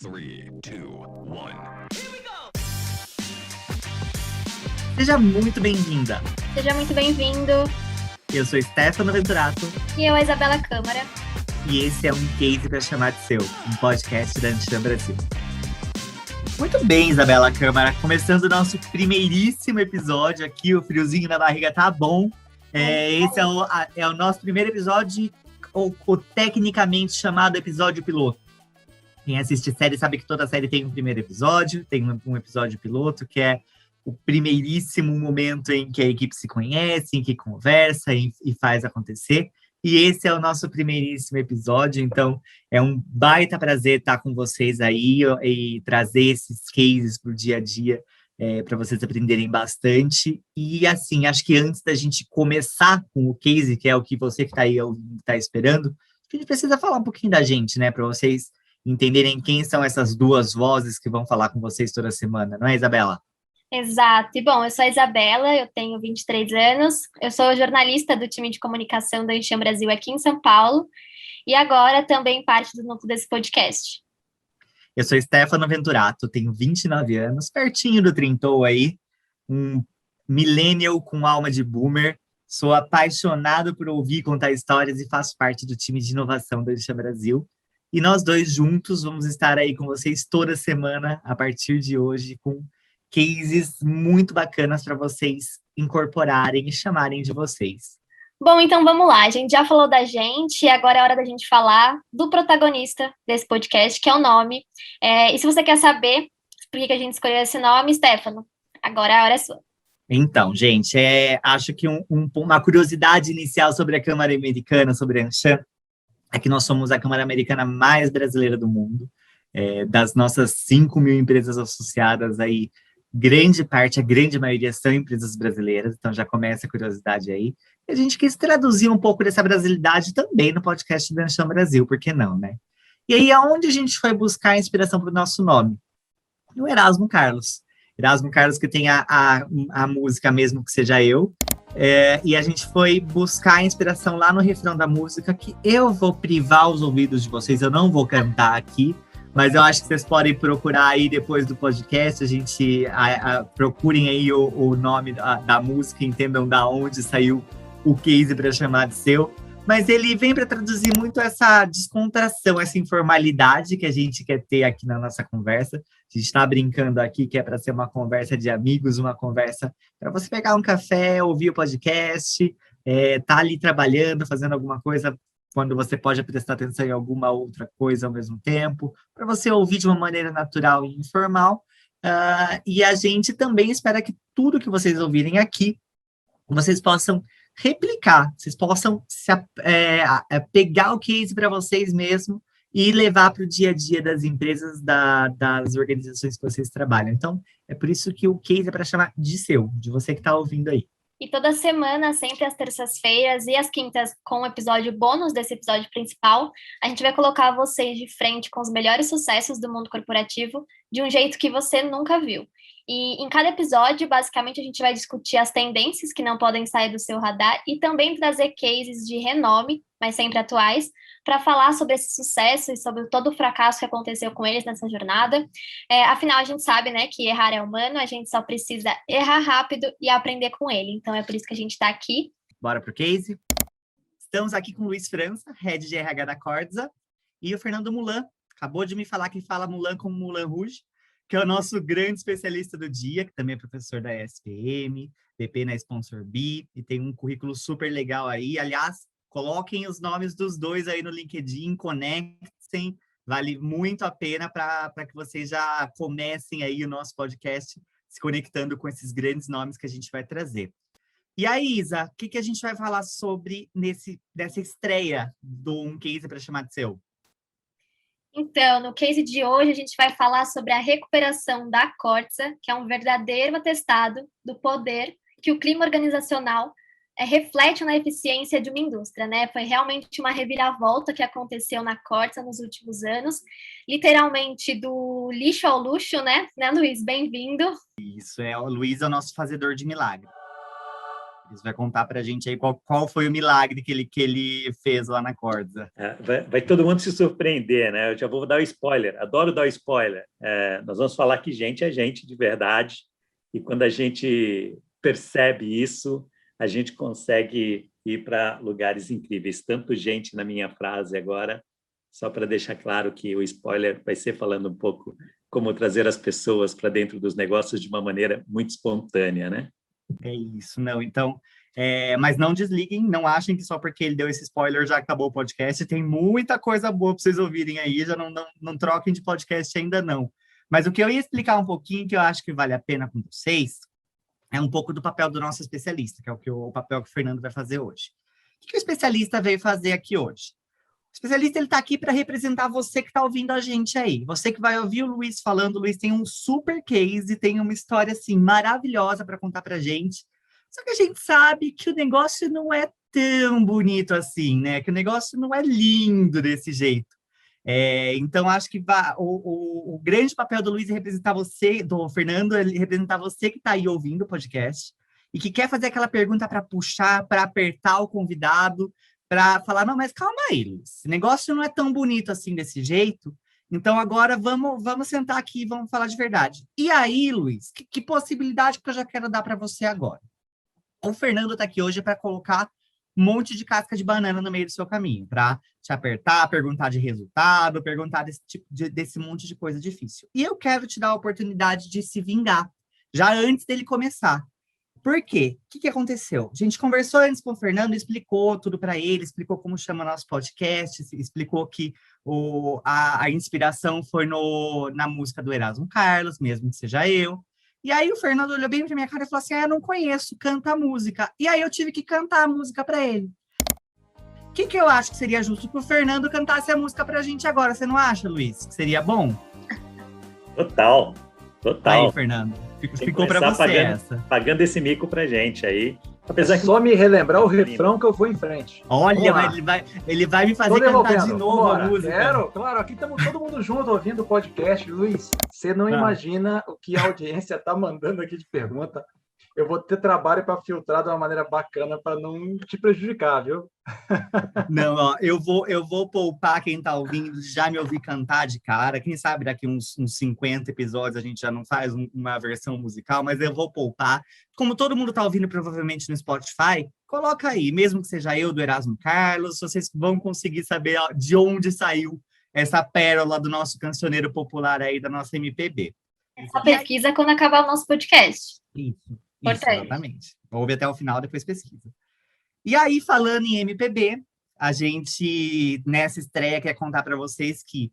3, 2, 1. Seja muito bem-vinda. Seja muito bem-vindo. Eu sou Stefano Venturato. E eu, a Isabela Câmara. E esse é um Case para chamar de seu, um podcast da Anshan Brasil. Muito bem, Isabela Câmara. Começando o nosso primeiríssimo episódio aqui, o friozinho na barriga tá bom. Esse é o nosso primeiro episódio, o tecnicamente chamado episódio piloto. Quem assiste série sabe que toda série tem um primeiro episódio, tem um episódio piloto, que é o primeiríssimo momento em que a equipe se conhece, em que conversa e faz acontecer. E esse é o nosso primeiríssimo episódio, então é um baita prazer estar com vocês aí e trazer esses cases para o dia a dia, para vocês aprenderem bastante. E assim, acho que antes da gente começar com o case, que é o que você que está aí está esperando, a gente precisa falar um pouquinho da gente, né, para vocês entenderem quem são essas duas vozes que vão falar com vocês toda semana, não é, Isabela? Exato. E bom, eu sou a Isabela, eu tenho 23 anos, eu sou jornalista do time de comunicação da Anshan Brasil aqui em São Paulo e agora também parte do núcleo desse podcast. Eu sou Stefano Venturato, tenho 29 anos, pertinho do trintou aí, um millennial com alma de boomer, sou apaixonado por ouvir e contar histórias e faço parte do time de inovação da Anshan Brasil. E nós dois juntos vamos estar aí com vocês toda semana, a partir de hoje, com cases muito bacanas para vocês incorporarem e chamarem de vocês. Bom, então vamos lá. A gente já falou da gente e agora é hora da gente falar do protagonista desse podcast, que é o nome. E se você quer saber por que a gente escolheu esse nome, Stefano, agora a hora é sua. Então, gente, acho que uma curiosidade inicial sobre a Câmara Americana, sobre a Anshan, é que nós somos a Câmara Americana mais brasileira do mundo. Das nossas 5 mil empresas associadas aí, grande parte, a grande maioria são empresas brasileiras, então já começa a curiosidade aí. E a gente quis traduzir um pouco dessa brasilidade também no podcast da Anshan Brasil, por que não, né? E aí, aonde a gente foi buscar a inspiração para o nosso nome? No Erasmo Carlos. Erasmo Carlos, que tem a música Mesmo Que Seja Eu, e a gente foi buscar a inspiração lá no refrão da música, que eu vou privar os ouvidos de vocês, eu não vou cantar aqui, mas eu acho que vocês podem procurar aí depois do podcast, procurem aí o nome da música, entendam da onde saiu o case para chamar de seu. Mas ele vem para traduzir muito essa descontração, essa informalidade que a gente quer ter aqui na nossa conversa. A gente está brincando aqui que é para ser uma conversa de amigos, uma conversa para você pegar um café, ouvir o podcast, tá ali trabalhando, fazendo alguma coisa, quando você pode prestar atenção em alguma outra coisa ao mesmo tempo, para você ouvir de uma maneira natural e informal. E a gente também espera que tudo que vocês ouvirem aqui, vocês possam replicar, vocês possam pegar o case para vocês mesmos e levar para o dia a dia das empresas, das organizações que vocês trabalham. Então, é por isso que o case é para chamar de seu, de você que está ouvindo aí. E toda semana, sempre às terças-feiras e às quintas, com o episódio bônus desse episódio principal, a gente vai colocar vocês de frente com os melhores sucessos do mundo corporativo de um jeito que você nunca viu. E em cada episódio, basicamente, a gente vai discutir as tendências que não podem sair do seu radar e também trazer cases de renome, mas sempre atuais, para falar sobre esse sucesso e sobre todo o fracasso que aconteceu com eles nessa jornada. Afinal, a gente sabe, né, que errar é humano, a gente só precisa errar rápido e aprender com ele. Então, é por isso que a gente está aqui. Bora pro case? Estamos aqui com o Luiz França, Head de RH da Cordza, e o Fernando Mulan. Acabou de me falar que fala Mulan como Mulan Rouge, que é o nosso grande especialista do dia, que também é professor da ESPM, DP na Sponsor B, e tem um currículo super legal aí. Aliás, coloquem os nomes dos dois aí no LinkedIn, conectem, vale muito a pena para que vocês já comecem aí o nosso podcast se conectando com esses grandes nomes que a gente vai trazer. E aí, Isa, o que a gente vai falar sobre dessa estreia do Um Case para chamar de seu? Então, no case de hoje, a gente vai falar sobre a recuperação da Cordza, que é um verdadeiro atestado do poder que o clima organizacional reflete na eficiência de uma indústria, né? Foi realmente uma reviravolta que aconteceu na Cordza nos últimos anos, literalmente do lixo ao luxo, né, Luiz? Bem-vindo. Isso, o Luiz é o nosso fazedor de milagre. Luiz? Vai contar para a gente aí qual foi o milagre que ele fez lá na Corsa. Vai todo mundo se surpreender, né? Eu já vou dar o spoiler, adoro dar o spoiler. Nós vamos falar que gente é gente de verdade, e quando a gente percebe isso, a gente consegue ir para lugares incríveis. Tanto gente na minha frase agora, só para deixar claro que o spoiler vai ser falando um pouco como trazer as pessoas para dentro dos negócios de uma maneira muito espontânea, né? É isso, não. Então, mas não desliguem, não achem que só porque ele deu esse spoiler já acabou o podcast. Tem muita coisa boa para vocês ouvirem aí, já não troquem de podcast ainda não. Mas o que eu ia explicar um pouquinho, que eu acho que vale a pena com vocês, é um pouco do papel do nosso especialista, que é o papel que o Fernando vai fazer hoje. O que o especialista veio fazer aqui hoje? O especialista está aqui para representar você que está ouvindo a gente aí. Você que vai ouvir o Luiz falando. O Luiz tem um super case, tem uma história assim maravilhosa para contar para a gente. Só que a gente sabe que o negócio não é tão bonito assim, né? Que o negócio não é lindo desse jeito. Então, acho que o grande papel do Luiz é representar você, do Fernando, é representar você que está aí ouvindo o podcast e que quer fazer aquela pergunta para puxar, para apertar o convidado, para falar, não, mas calma aí, Luiz, esse negócio não é tão bonito assim desse jeito, então agora vamos sentar aqui e vamos falar de verdade. E aí, Luiz, que possibilidade que eu já quero dar para você agora? O Fernando está aqui hoje para colocar um monte de casca de banana no meio do seu caminho, para te apertar, perguntar de resultado, perguntar desse monte de coisa difícil. E eu quero te dar a oportunidade de se vingar, já antes dele começar. Por quê? O que aconteceu? A gente conversou antes com o Fernando, explicou tudo para ele, explicou como chama nosso podcast, explicou que a inspiração foi na música do Erasmo Carlos, mesmo que seja eu. E aí o Fernando olhou bem para minha cara e falou assim, eu não conheço, canta a música. E aí eu tive que cantar a música para ele. O que eu acho que seria justo que o Fernando cantasse a música para a gente agora? Você não acha, Luiz? Que seria bom? Total. Aí, Fernando. Ficou para você pagando esse mico pra gente aí. Apesar que só me relembrar o refrão que eu vou em frente. Olha, mas ele vai me fazer cantar de novo a música. Claro, aqui estamos todo mundo junto ouvindo o podcast. Luiz, você não imagina o que a audiência tá mandando aqui de pergunta. Eu vou ter trabalho para filtrar de uma maneira bacana para não te prejudicar, viu? Não, ó, eu vou poupar quem está ouvindo, já me ouvir cantar de cara. Quem sabe daqui uns 50 episódios a gente já não faz uma versão musical, mas eu vou poupar. Como todo mundo está ouvindo provavelmente no Spotify, coloca aí, mesmo que seja eu do Erasmo Carlos, vocês vão conseguir saber de onde saiu essa pérola do nosso cancioneiro popular aí, da nossa MPB. Essa pesquisa quando acabar o nosso podcast. Isso, exatamente. Ouve até o final, depois pesquisa. E aí, falando em MPB, a gente, nessa estreia, quer contar para vocês que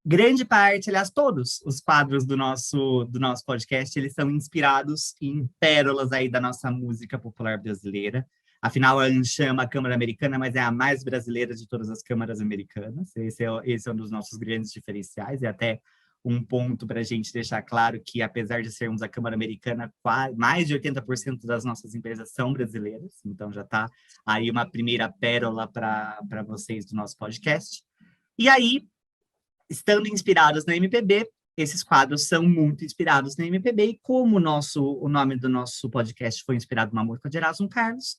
grande parte, aliás, todos os quadros do nosso podcast, eles são inspirados em pérolas aí da nossa música popular brasileira. Afinal, a ANCHAM é uma câmara americana, mas é a mais brasileira de todas as câmaras americanas. Esse é um dos nossos grandes diferenciais, e até um ponto para a gente deixar claro que, apesar de sermos a Câmara Americana, mais de 80% das nossas empresas são brasileiras, então já está aí uma primeira pérola para vocês do nosso podcast. E aí, estando inspirados na MPB, esses quadros são muito inspirados na MPB, e como o nome do nosso podcast foi inspirado numa música de Erasmo Carlos,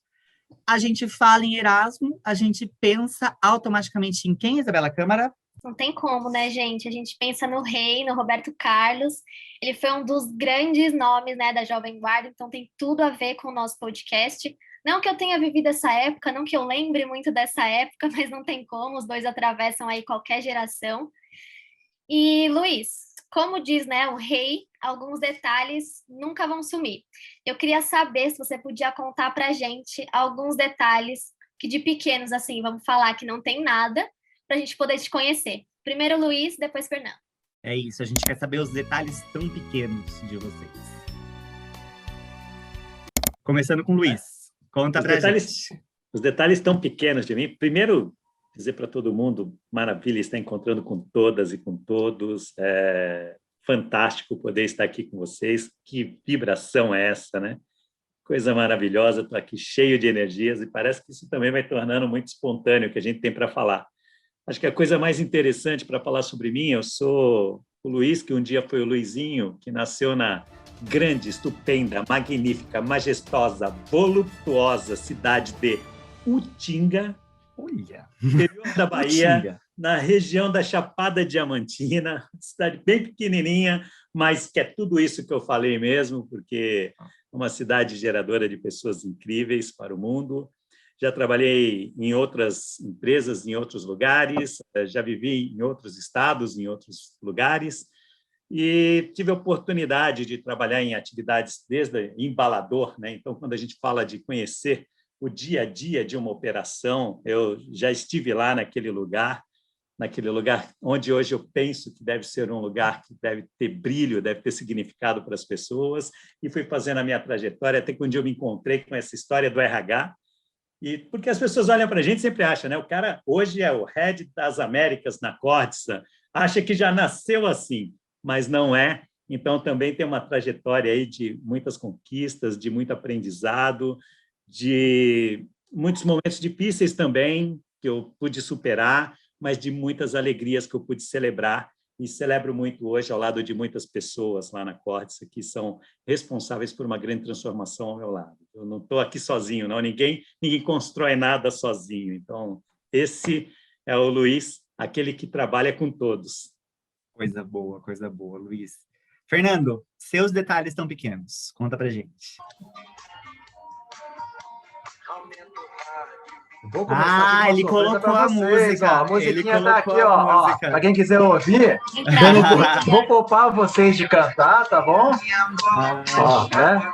a gente fala em Erasmo, a gente pensa automaticamente em quem, Isabela Câmara? Não tem como, né, gente? A gente pensa no rei, no Roberto Carlos. Ele foi um dos grandes nomes, né, da Jovem Guarda, então tem tudo a ver com o nosso podcast. Não que eu tenha vivido essa época, não que eu lembre muito dessa época, mas não tem como, os dois atravessam aí qualquer geração. E, Luiz, como diz, né, o rei, alguns detalhes nunca vão sumir. Eu queria saber se você podia contar pra gente alguns detalhes que de pequenos, assim, vamos falar que não tem nada, para a gente poder te conhecer. Primeiro Luiz, depois Fernando. É isso, a gente quer saber os detalhes tão pequenos de vocês. Começando com o Luiz. Conta pra gente. Os detalhes tão pequenos de mim. Primeiro, dizer para todo mundo, maravilha estar encontrando com todas e com todos. É fantástico poder estar aqui com vocês. Que vibração é essa, né? Coisa maravilhosa, estou aqui cheio de energias e parece que isso também vai tornando muito espontâneo o que a gente tem para falar. Acho que a coisa mais interessante para falar sobre mim, eu sou o Luiz, que um dia foi o Luizinho, que nasceu na grande, estupenda, magnífica, majestosa, voluptuosa cidade de Utinga, Olha, interior da Bahia, Utinga. na região da Chapada Diamantina, cidade bem pequenininha, mas que é tudo isso que eu falei mesmo, porque é uma cidade geradora de pessoas incríveis para o mundo. Já trabalhei em outras empresas, em outros lugares, já vivi em outros estados, em outros lugares, e tive a oportunidade de trabalhar em atividades desde embalador, né? Então, quando a gente fala de conhecer o dia a dia de uma operação, eu já estive lá naquele lugar onde hoje eu penso que deve ser um lugar que deve ter brilho, deve ter significado para as pessoas, e fui fazendo a minha trajetória até que um dia eu me encontrei com essa história do RH, e porque as pessoas olham para a gente e sempre acham, né? O cara hoje é o head das Américas na Córdica, acha que já nasceu assim, mas não é. Então, também tem uma trajetória aí de muitas conquistas, de muito aprendizado, de muitos momentos difíceis também que eu pude superar, mas de muitas alegrias que eu pude celebrar, e celebro muito hoje ao lado de muitas pessoas lá na Córdica que são responsáveis por uma grande transformação ao meu lado. Eu não estou aqui sozinho, não. Ninguém constrói nada sozinho. Então, esse é o Luiz, aquele que trabalha com todos. Coisa boa, Luiz. Fernando, seus detalhes tão pequenos. Conta pra gente. Vou começar ele colocou a música. Ó. A musiquinha tá aqui, ó. Para quem quiser ouvir, vou poupar vocês de cantar, tá bom? Ó, né?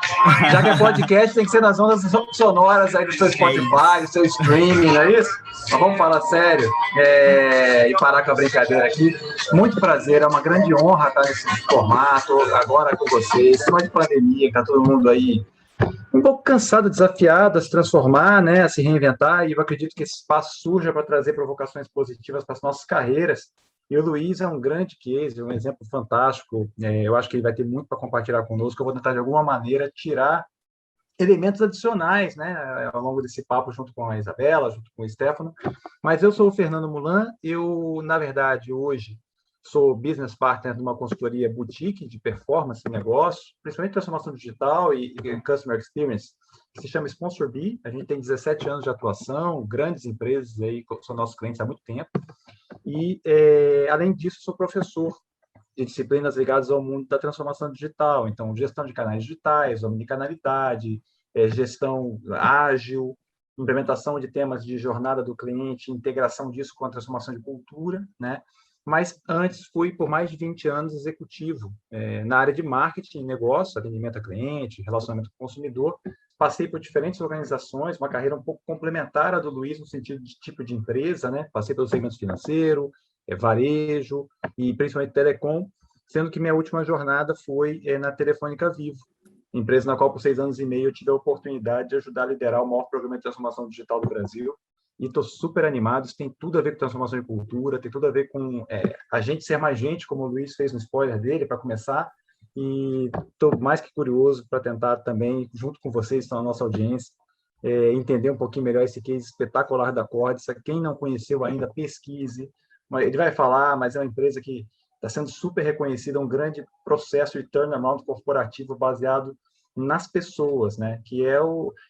Já que é podcast, tem que ser nas ondas sonoras aí do seu Spotify, do seu streaming, não é isso? Mas vamos falar sério e parar com a brincadeira aqui. Muito prazer, é uma grande honra estar nesse formato, agora com vocês. Tema de pandemia, tá todo mundo aí um pouco cansado, desafiado a se transformar, né, a se reinventar, e eu acredito que esse espaço surja para trazer provocações positivas para as nossas carreiras. E o Luiz é um grande case, um exemplo fantástico. Eu acho que ele vai ter muito para compartilhar conosco. Eu vou tentar, de alguma maneira, tirar elementos adicionais, né, ao longo desse papo, junto com a Isabela, junto com o Stefano. Mas eu sou o Fernando Mulan. Eu, na verdade, hoje sou business partner de uma consultoria boutique de performance e negócio, principalmente transformação digital e customer experience, que se chama SponsorB. A gente tem 17 anos de atuação, grandes empresas aí são nossos clientes há muito tempo. E, além disso, sou professor de disciplinas ligadas ao mundo da transformação digital. Então, gestão de canais digitais, omnicanalidade, gestão ágil, implementação de temas de jornada do cliente, integração disso com a transformação de cultura, né? Mas antes fui, por mais de 20 anos, executivo na área de marketing, negócio, atendimento a cliente, relacionamento com o consumidor. Passei por diferentes organizações, uma carreira um pouco complementar à do Luiz, no sentido de tipo de empresa, né? Passei pelo segmento financeiro, varejo e principalmente telecom, sendo que minha última jornada foi na Telefônica Vivo, empresa na qual, por 6 anos e meio, eu tive a oportunidade de ajudar a liderar o maior programa de transformação digital do Brasil. E estou super animado. Isso tem tudo a ver com transformação de cultura, tem tudo a ver com a gente ser mais gente, como o Luiz fez no spoiler dele, para começar. E estou mais que curioso para tentar também, junto com vocês, estão na nossa audiência, entender um pouquinho melhor esse case espetacular da Córdica. Quem não conheceu ainda, pesquise. Ele vai falar, mas é uma empresa que está sendo super reconhecida, um grande processo de turnaround corporativo baseado nas pessoas, né? Que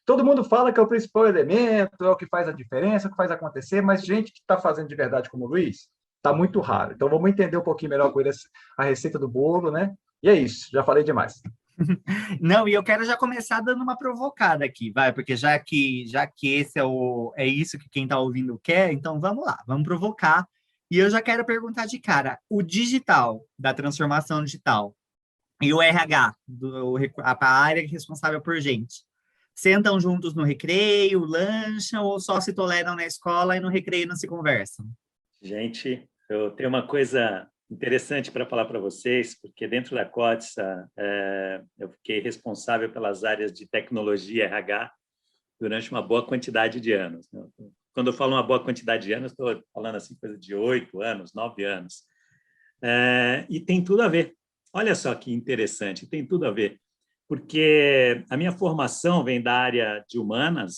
todo mundo fala que é o principal elemento, é o que faz a diferença, é o que faz acontecer, mas gente que está fazendo de verdade como o Luiz, está muito raro. Então, vamos entender um pouquinho melhor com ele a receita do bolo, né? E é isso, já falei demais. Não, e eu quero já começar dando uma provocada aqui, vai, porque já que esse é isso que quem está ouvindo quer, então vamos lá, vamos provocar. E eu já quero perguntar de cara, o digital, da transformação digital, e o RH, a área responsável por gente, sentam juntos no recreio, lancham ou só se toleram na escola e no recreio não se conversam? Gente, eu tenho uma coisa interessante para falar para vocês, porque dentro da Córdica eu fiquei responsável pelas áreas de tecnologia e RH durante uma boa quantidade de anos. Quando eu falo uma boa quantidade de anos, estou falando assim, coisa de 8 anos, 9 anos. E tem tudo a ver. Olha só que interessante, tem tudo a ver, porque a minha formação vem da área de humanas,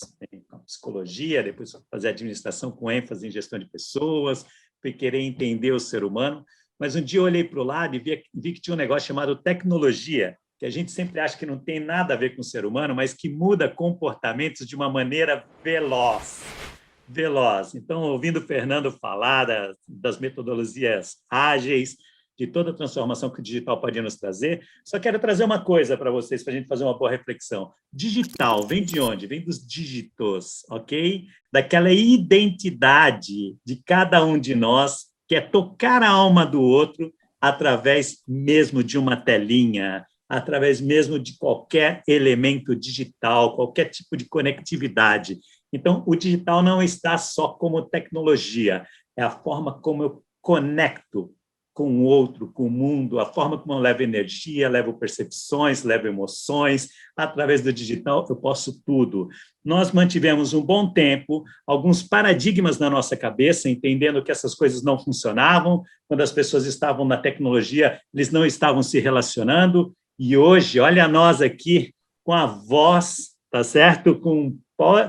psicologia, depois fazer administração com ênfase em gestão de pessoas, fui querer entender o ser humano, mas um dia eu olhei para o lado e vi que tinha um negócio chamado tecnologia, que a gente sempre acha que não tem nada a ver com o ser humano, mas que muda comportamentos de uma maneira veloz. Então, ouvindo o Fernando falar das metodologias ágeis, de toda a transformação que o digital pode nos trazer, só quero trazer uma coisa para vocês, para a gente fazer uma boa reflexão. Digital vem de onde? Vem dos dígitos, ok? Daquela identidade de cada um de nós, que é tocar a alma do outro através mesmo de uma telinha, através mesmo de qualquer elemento digital, qualquer tipo de conectividade. Então, o digital não está só como tecnologia, é a forma como eu conecto com o outro, com o mundo, a forma como eu levo energia, levo percepções, levo emoções. Através do digital, eu posso tudo. Nós mantivemos um bom tempo alguns paradigmas na nossa cabeça, entendendo que essas coisas não funcionavam. Quando as pessoas estavam na tecnologia, eles não estavam se relacionando. E hoje, olha nós aqui, com a voz, tá certo? Com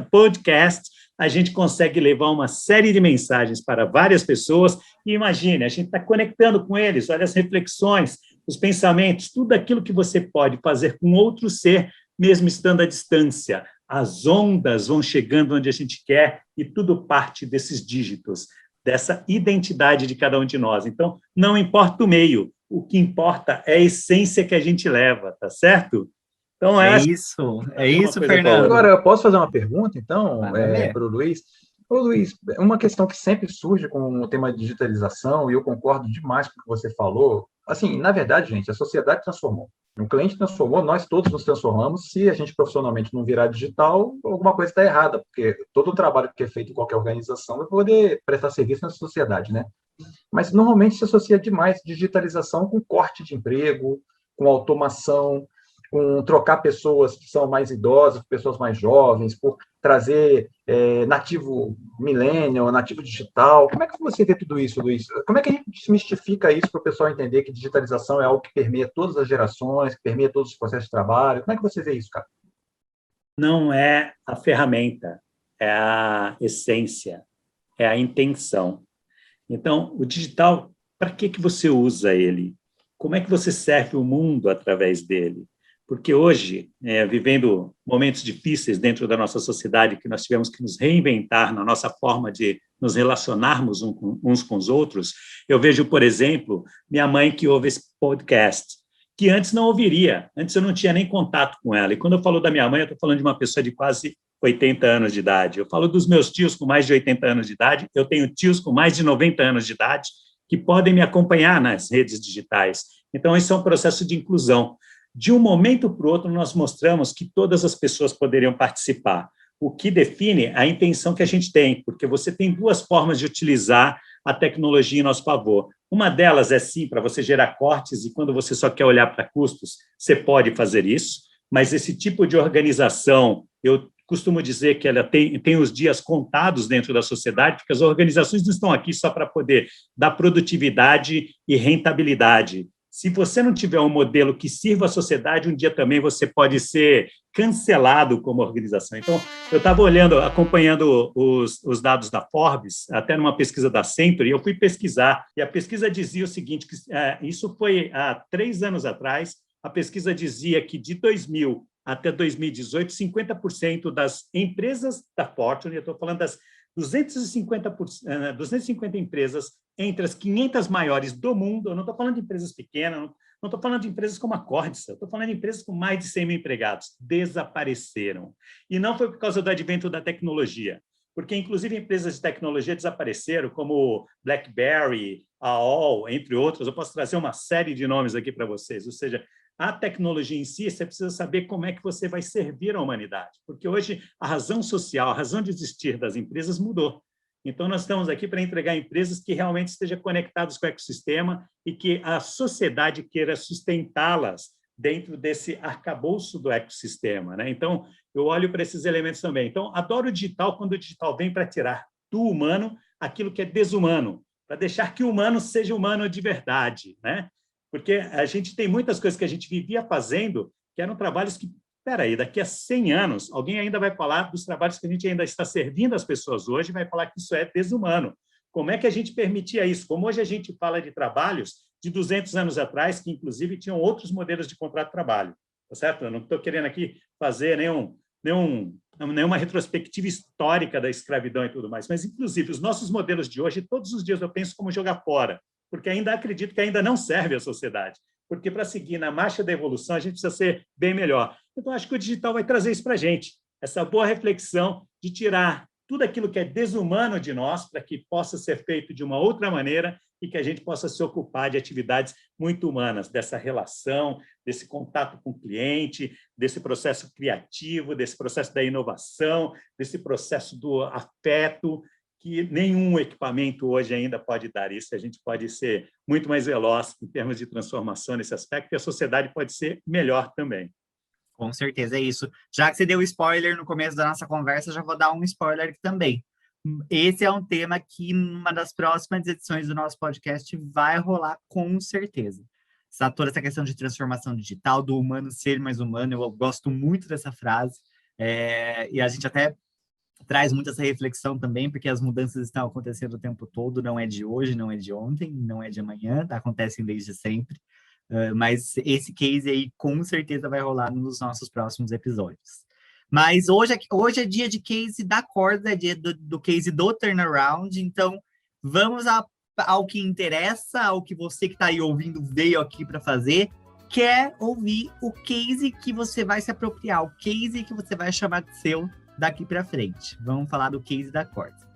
podcast, a gente consegue levar uma série de mensagens para várias pessoas e imagine, a gente está conectando com eles, olha as reflexões, os pensamentos, tudo aquilo que você pode fazer com outro ser, mesmo estando à distância. As ondas vão chegando onde a gente quer e tudo parte desses dígitos, dessa identidade de cada um de nós. Então, não importa o meio, o que importa é a essência que a gente leva, tá certo? Então, é isso, Fernando. Agora, eu posso fazer uma pergunta, então, para o Luiz? Ô, Luiz, uma questão que sempre surge com o tema de digitalização, e eu concordo demais com o que você falou. Assim, na verdade, gente, a sociedade transformou. O cliente transformou, nós todos nos transformamos. Se a gente profissionalmente não virar digital, alguma coisa está errada, porque todo o trabalho que é feito em qualquer organização vai poder prestar serviço na sociedade, né? Mas, normalmente, se associa demais digitalização com corte de emprego, com automação, com trocar pessoas que são mais idosas, pessoas mais jovens, por trazer nativo millennial, nativo digital. Como é que você vê tudo isso, Luiz? Como é que a gente desmistifica isso para o pessoal entender que digitalização é algo que permeia todas as gerações, que permeia todos os processos de trabalho? Como é que você vê isso, cara? Não é a ferramenta, é a essência, é a intenção. Então, o digital, para que você usa ele? Como é que você serve o mundo através dele? Porque hoje, vivendo momentos difíceis dentro da nossa sociedade, que nós tivemos que nos reinventar na nossa forma de nos relacionarmos uns com os outros, eu vejo, por exemplo, minha mãe que ouve esse podcast, que antes não ouviria, antes eu não tinha nem contato com ela. E quando eu falo da minha mãe, eu estou falando de uma pessoa de quase 80 anos de idade. Eu falo dos meus tios com mais de 80 anos de idade, eu tenho tios com mais de 90 anos de idade que podem me acompanhar nas redes digitais. Então, isso é um processo de inclusão. De um momento para o outro, nós mostramos que todas as pessoas poderiam participar, o que define a intenção que a gente tem, porque você tem duas formas de utilizar a tecnologia em nosso favor. Uma delas é, sim, para você gerar cortes, e quando você só quer olhar para custos, você pode fazer isso, mas esse tipo de organização, eu costumo dizer que ela tem os dias contados dentro da sociedade, porque as organizações não estão aqui só para poder dar produtividade e rentabilidade. Se você não tiver um modelo que sirva à sociedade, um dia também você pode ser cancelado como organização. Então, eu estava acompanhando os dados da Forbes, até numa pesquisa da Century, eu fui pesquisar, e a pesquisa dizia o seguinte, que isso foi há 3 anos atrás, a pesquisa dizia que de 2000 até 2018, 50% das empresas da Fortune, eu estou falando das 250 empresas entre as 500 maiores do mundo, eu não estou falando de empresas pequenas, não estou falando de empresas como a Cordsa, estou falando de empresas com mais de 100 mil empregados, desapareceram. E não foi por causa do advento da tecnologia, porque, inclusive, empresas de tecnologia desapareceram, como BlackBerry, AOL, entre outras. Eu posso trazer uma série de nomes aqui para vocês, ou seja, a tecnologia em si, você precisa saber como é que você vai servir a humanidade, porque hoje a razão social, a razão de existir das empresas mudou. Então, nós estamos aqui para entregar empresas que realmente estejam conectadas com o ecossistema e que a sociedade queira sustentá-las dentro desse arcabouço do ecossistema, né? Então, eu olho para esses elementos também. Então, adoro o digital quando o digital vem para tirar do humano aquilo que é desumano, para deixar que o humano seja humano de verdade, né? Porque a gente tem muitas coisas que a gente vivia fazendo que eram trabalhos que, peraí, daqui a 100 anos, alguém ainda vai falar dos trabalhos que a gente ainda está servindo às pessoas hoje, vai falar que isso é desumano. Como é que a gente permitia isso? Como hoje a gente fala de trabalhos de 200 anos atrás, que, inclusive, tinham outros modelos de contrato de trabalho, tá certo? Eu não estou querendo aqui fazer nenhuma retrospectiva histórica da escravidão e tudo mais, mas, inclusive, os nossos modelos de hoje, todos os dias eu penso como jogar fora, porque ainda acredito que ainda não serve à sociedade, porque para seguir na marcha da evolução, a gente precisa ser bem melhor. Então, acho que o digital vai trazer isso para a gente, essa boa reflexão de tirar tudo aquilo que é desumano de nós para que possa ser feito de uma outra maneira e que a gente possa se ocupar de atividades muito humanas, dessa relação, desse contato com o cliente, desse processo criativo, desse processo da inovação, desse processo do afeto, que nenhum equipamento hoje ainda pode dar isso. A gente pode ser muito mais veloz em termos de transformação nesse aspecto e a sociedade pode ser melhor também. Com certeza, é isso. Já que você deu spoiler no começo da nossa conversa, já vou dar um spoiler aqui também. Esse é um tema que, numa das próximas edições do nosso podcast, vai rolar com certeza. Toda essa questão de transformação digital, do humano ser mais humano, eu gosto muito dessa frase, e a gente até traz muito essa reflexão também, porque as mudanças estão acontecendo o tempo todo, não é de hoje, não é de ontem, não é de amanhã, acontecem desde sempre. Mas esse case aí com certeza vai rolar nos nossos próximos episódios. Mas hoje é dia de case da Corda, é dia do case do turnaround, então vamos ao que interessa, ao que você que está aí ouvindo veio aqui para fazer, quer ouvir o case que você vai se apropriar, o case que você vai chamar de seu daqui para frente. Vamos falar do case da Corda.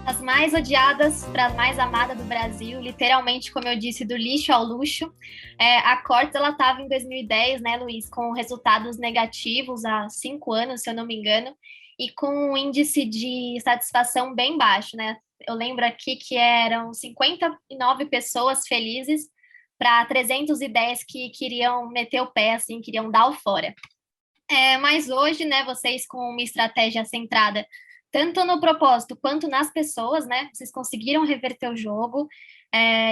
As mais odiadas para as mais amadas do Brasil, literalmente, como eu disse, do lixo ao luxo. A Cortes, ela estava em 2010, né, Luiz, com resultados negativos há 5 anos, se eu não me engano, e com um índice de satisfação bem baixo, né? Eu lembro aqui que eram 59 pessoas felizes para 310 que queriam meter o pé, assim, queriam dar o fora. Mas hoje, né, vocês com uma estratégia centrada tanto no propósito quanto nas pessoas, né? Vocês conseguiram reverter o jogo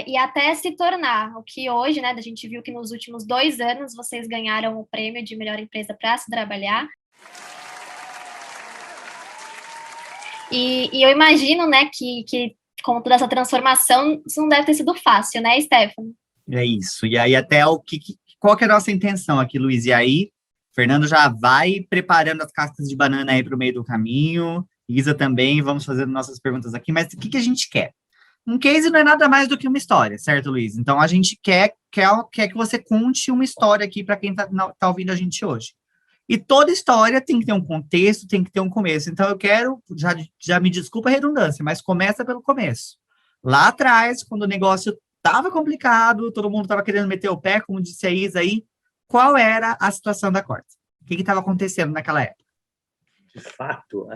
e até se tornar o que hoje, né? A gente viu que nos últimos 2 anos vocês ganharam o prêmio de melhor empresa para se trabalhar. E eu imagino, né, que com toda essa transformação, isso não deve ter sido fácil, né, Stefano? É isso. E aí, até qual que é a nossa intenção aqui, Luiz? E aí, Fernando já vai preparando as cascas de banana aí para o meio do caminho. Isa também, vamos fazendo nossas perguntas aqui, mas o que a gente quer? Um case não é nada mais do que uma história, certo, Luiz? Então, a gente quer que você conte uma história aqui para quem tá ouvindo a gente hoje. E toda história tem que ter um contexto, tem que ter um começo. Então, eu quero, já me desculpa a redundância, mas começa pelo começo. Lá atrás, quando o negócio estava complicado, todo mundo estava querendo meter o pé, como disse a Isa aí, qual era a situação da Cortes? O que estava acontecendo naquela época? De fato,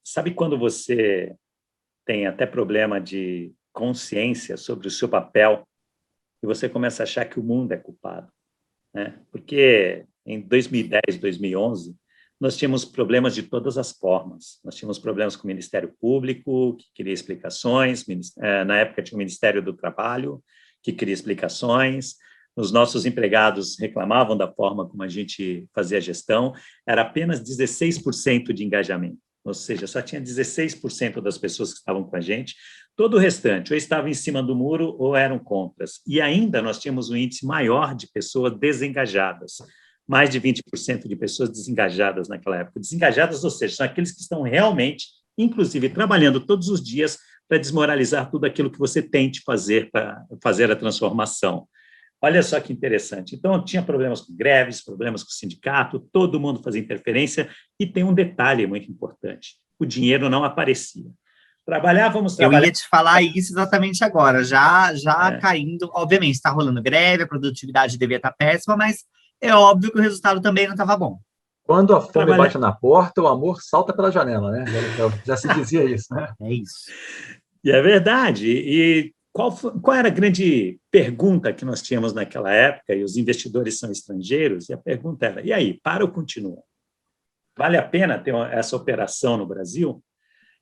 sabe quando você tem até problema de consciência sobre o seu papel e você começa a achar que o mundo é culpado, né? Porque em 2010, 2011, nós tínhamos problemas de todas as formas. Nós tínhamos problemas com o Ministério Público, que queria explicações, na época tinha o Ministério do Trabalho, que queria explicações. Os nossos empregados reclamavam da forma como a gente fazia a gestão, era apenas 16% de engajamento, ou seja, só tinha 16% das pessoas que estavam com a gente, todo o restante ou estava em cima do muro ou eram contras. E ainda nós tínhamos um índice maior de pessoas desengajadas, mais de 20% de pessoas desengajadas naquela época. Desengajadas, ou seja, são aqueles que estão realmente, inclusive, trabalhando todos os dias para desmoralizar tudo aquilo que você tente fazer para fazer a transformação. Olha só que interessante. Então, tinha problemas com greves, problemas com o sindicato, todo mundo fazia interferência, e tem um detalhe muito importante: o dinheiro não aparecia. Eu ia te falar isso exatamente agora, já caindo, obviamente, está rolando greve, a produtividade devia estar péssima, mas é óbvio que o resultado também não estava bom. Quando a fome bate na porta, o amor salta pela janela, né? Já se dizia isso, né? É isso. E é verdade. E qual era a grande pergunta que nós tínhamos naquela época? E os investidores são estrangeiros, e a pergunta era: e aí, para ou continua? Vale a pena ter essa operação no Brasil?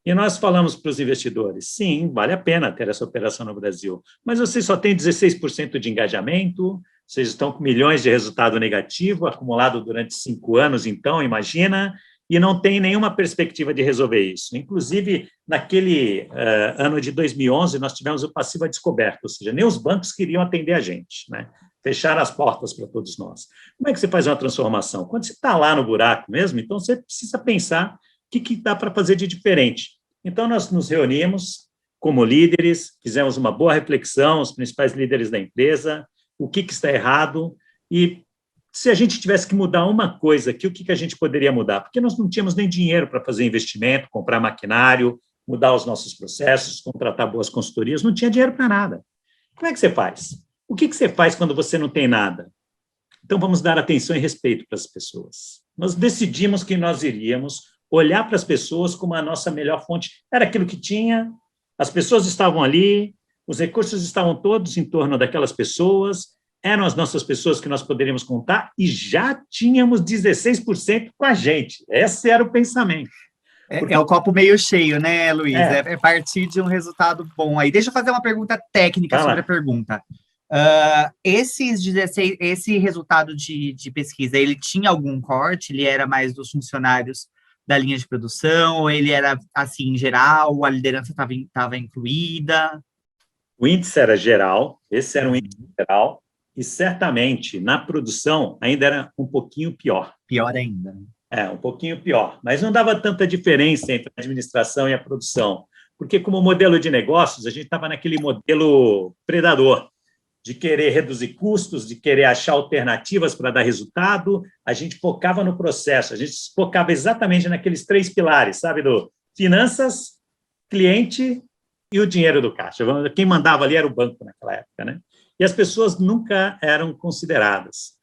E nós falamos para os investidores: sim, vale a pena ter essa operação no Brasil, mas vocês só têm 16% de engajamento, vocês estão com milhões de resultado negativo acumulado durante 5 anos, então, imagina, e não tem nenhuma perspectiva de resolver isso. Inclusive, naquele ano de 2011, nós tivemos o passivo à descoberta, ou seja, nem os bancos queriam atender a gente, né? Fecharam as portas para todos nós. Como é que você faz uma transformação? Quando você está lá no buraco mesmo, então você precisa pensar o que dá para fazer de diferente. Então, nós nos reunimos como líderes, fizemos uma boa reflexão, os principais líderes da empresa, o que está errado, e se a gente tivesse que mudar uma coisa aqui, o que a gente poderia mudar? Porque nós não tínhamos nem dinheiro para fazer investimento, comprar maquinário, mudar os nossos processos, contratar boas consultorias, não tinha dinheiro para nada. Como é que você faz? O que você faz quando você não tem nada? Então, vamos dar atenção e respeito para as pessoas. Nós decidimos que nós iríamos olhar para as pessoas como a nossa melhor fonte. Era aquilo que tinha, as pessoas estavam ali, os recursos estavam todos em torno daquelas pessoas, eram as nossas pessoas que nós poderíamos contar e já tínhamos 16% com a gente. Esse era o pensamento. É o copo meio cheio, né, Luiz? É partir de um resultado bom. Aí, deixa eu fazer uma pergunta técnica sobre a pergunta. Esse resultado de pesquisa, ele tinha algum corte? Ele era mais dos funcionários da linha de produção? Ou ele era, assim, em geral? A liderança estava incluída? O índice era geral, esse era um índice geral, e certamente na produção ainda era um pouquinho pior. Pior ainda. Um pouquinho pior, mas não dava tanta diferença entre a administração e a produção, porque como modelo de negócios, a gente estava naquele modelo predador, de querer reduzir custos, de querer achar alternativas para dar resultado, a gente focava no processo, a gente focava exatamente naqueles 3 pilares, sabe, do finanças, cliente e o dinheiro do caixa. Quem mandava ali era o banco naquela época, né? E as pessoas nunca eram consideradas.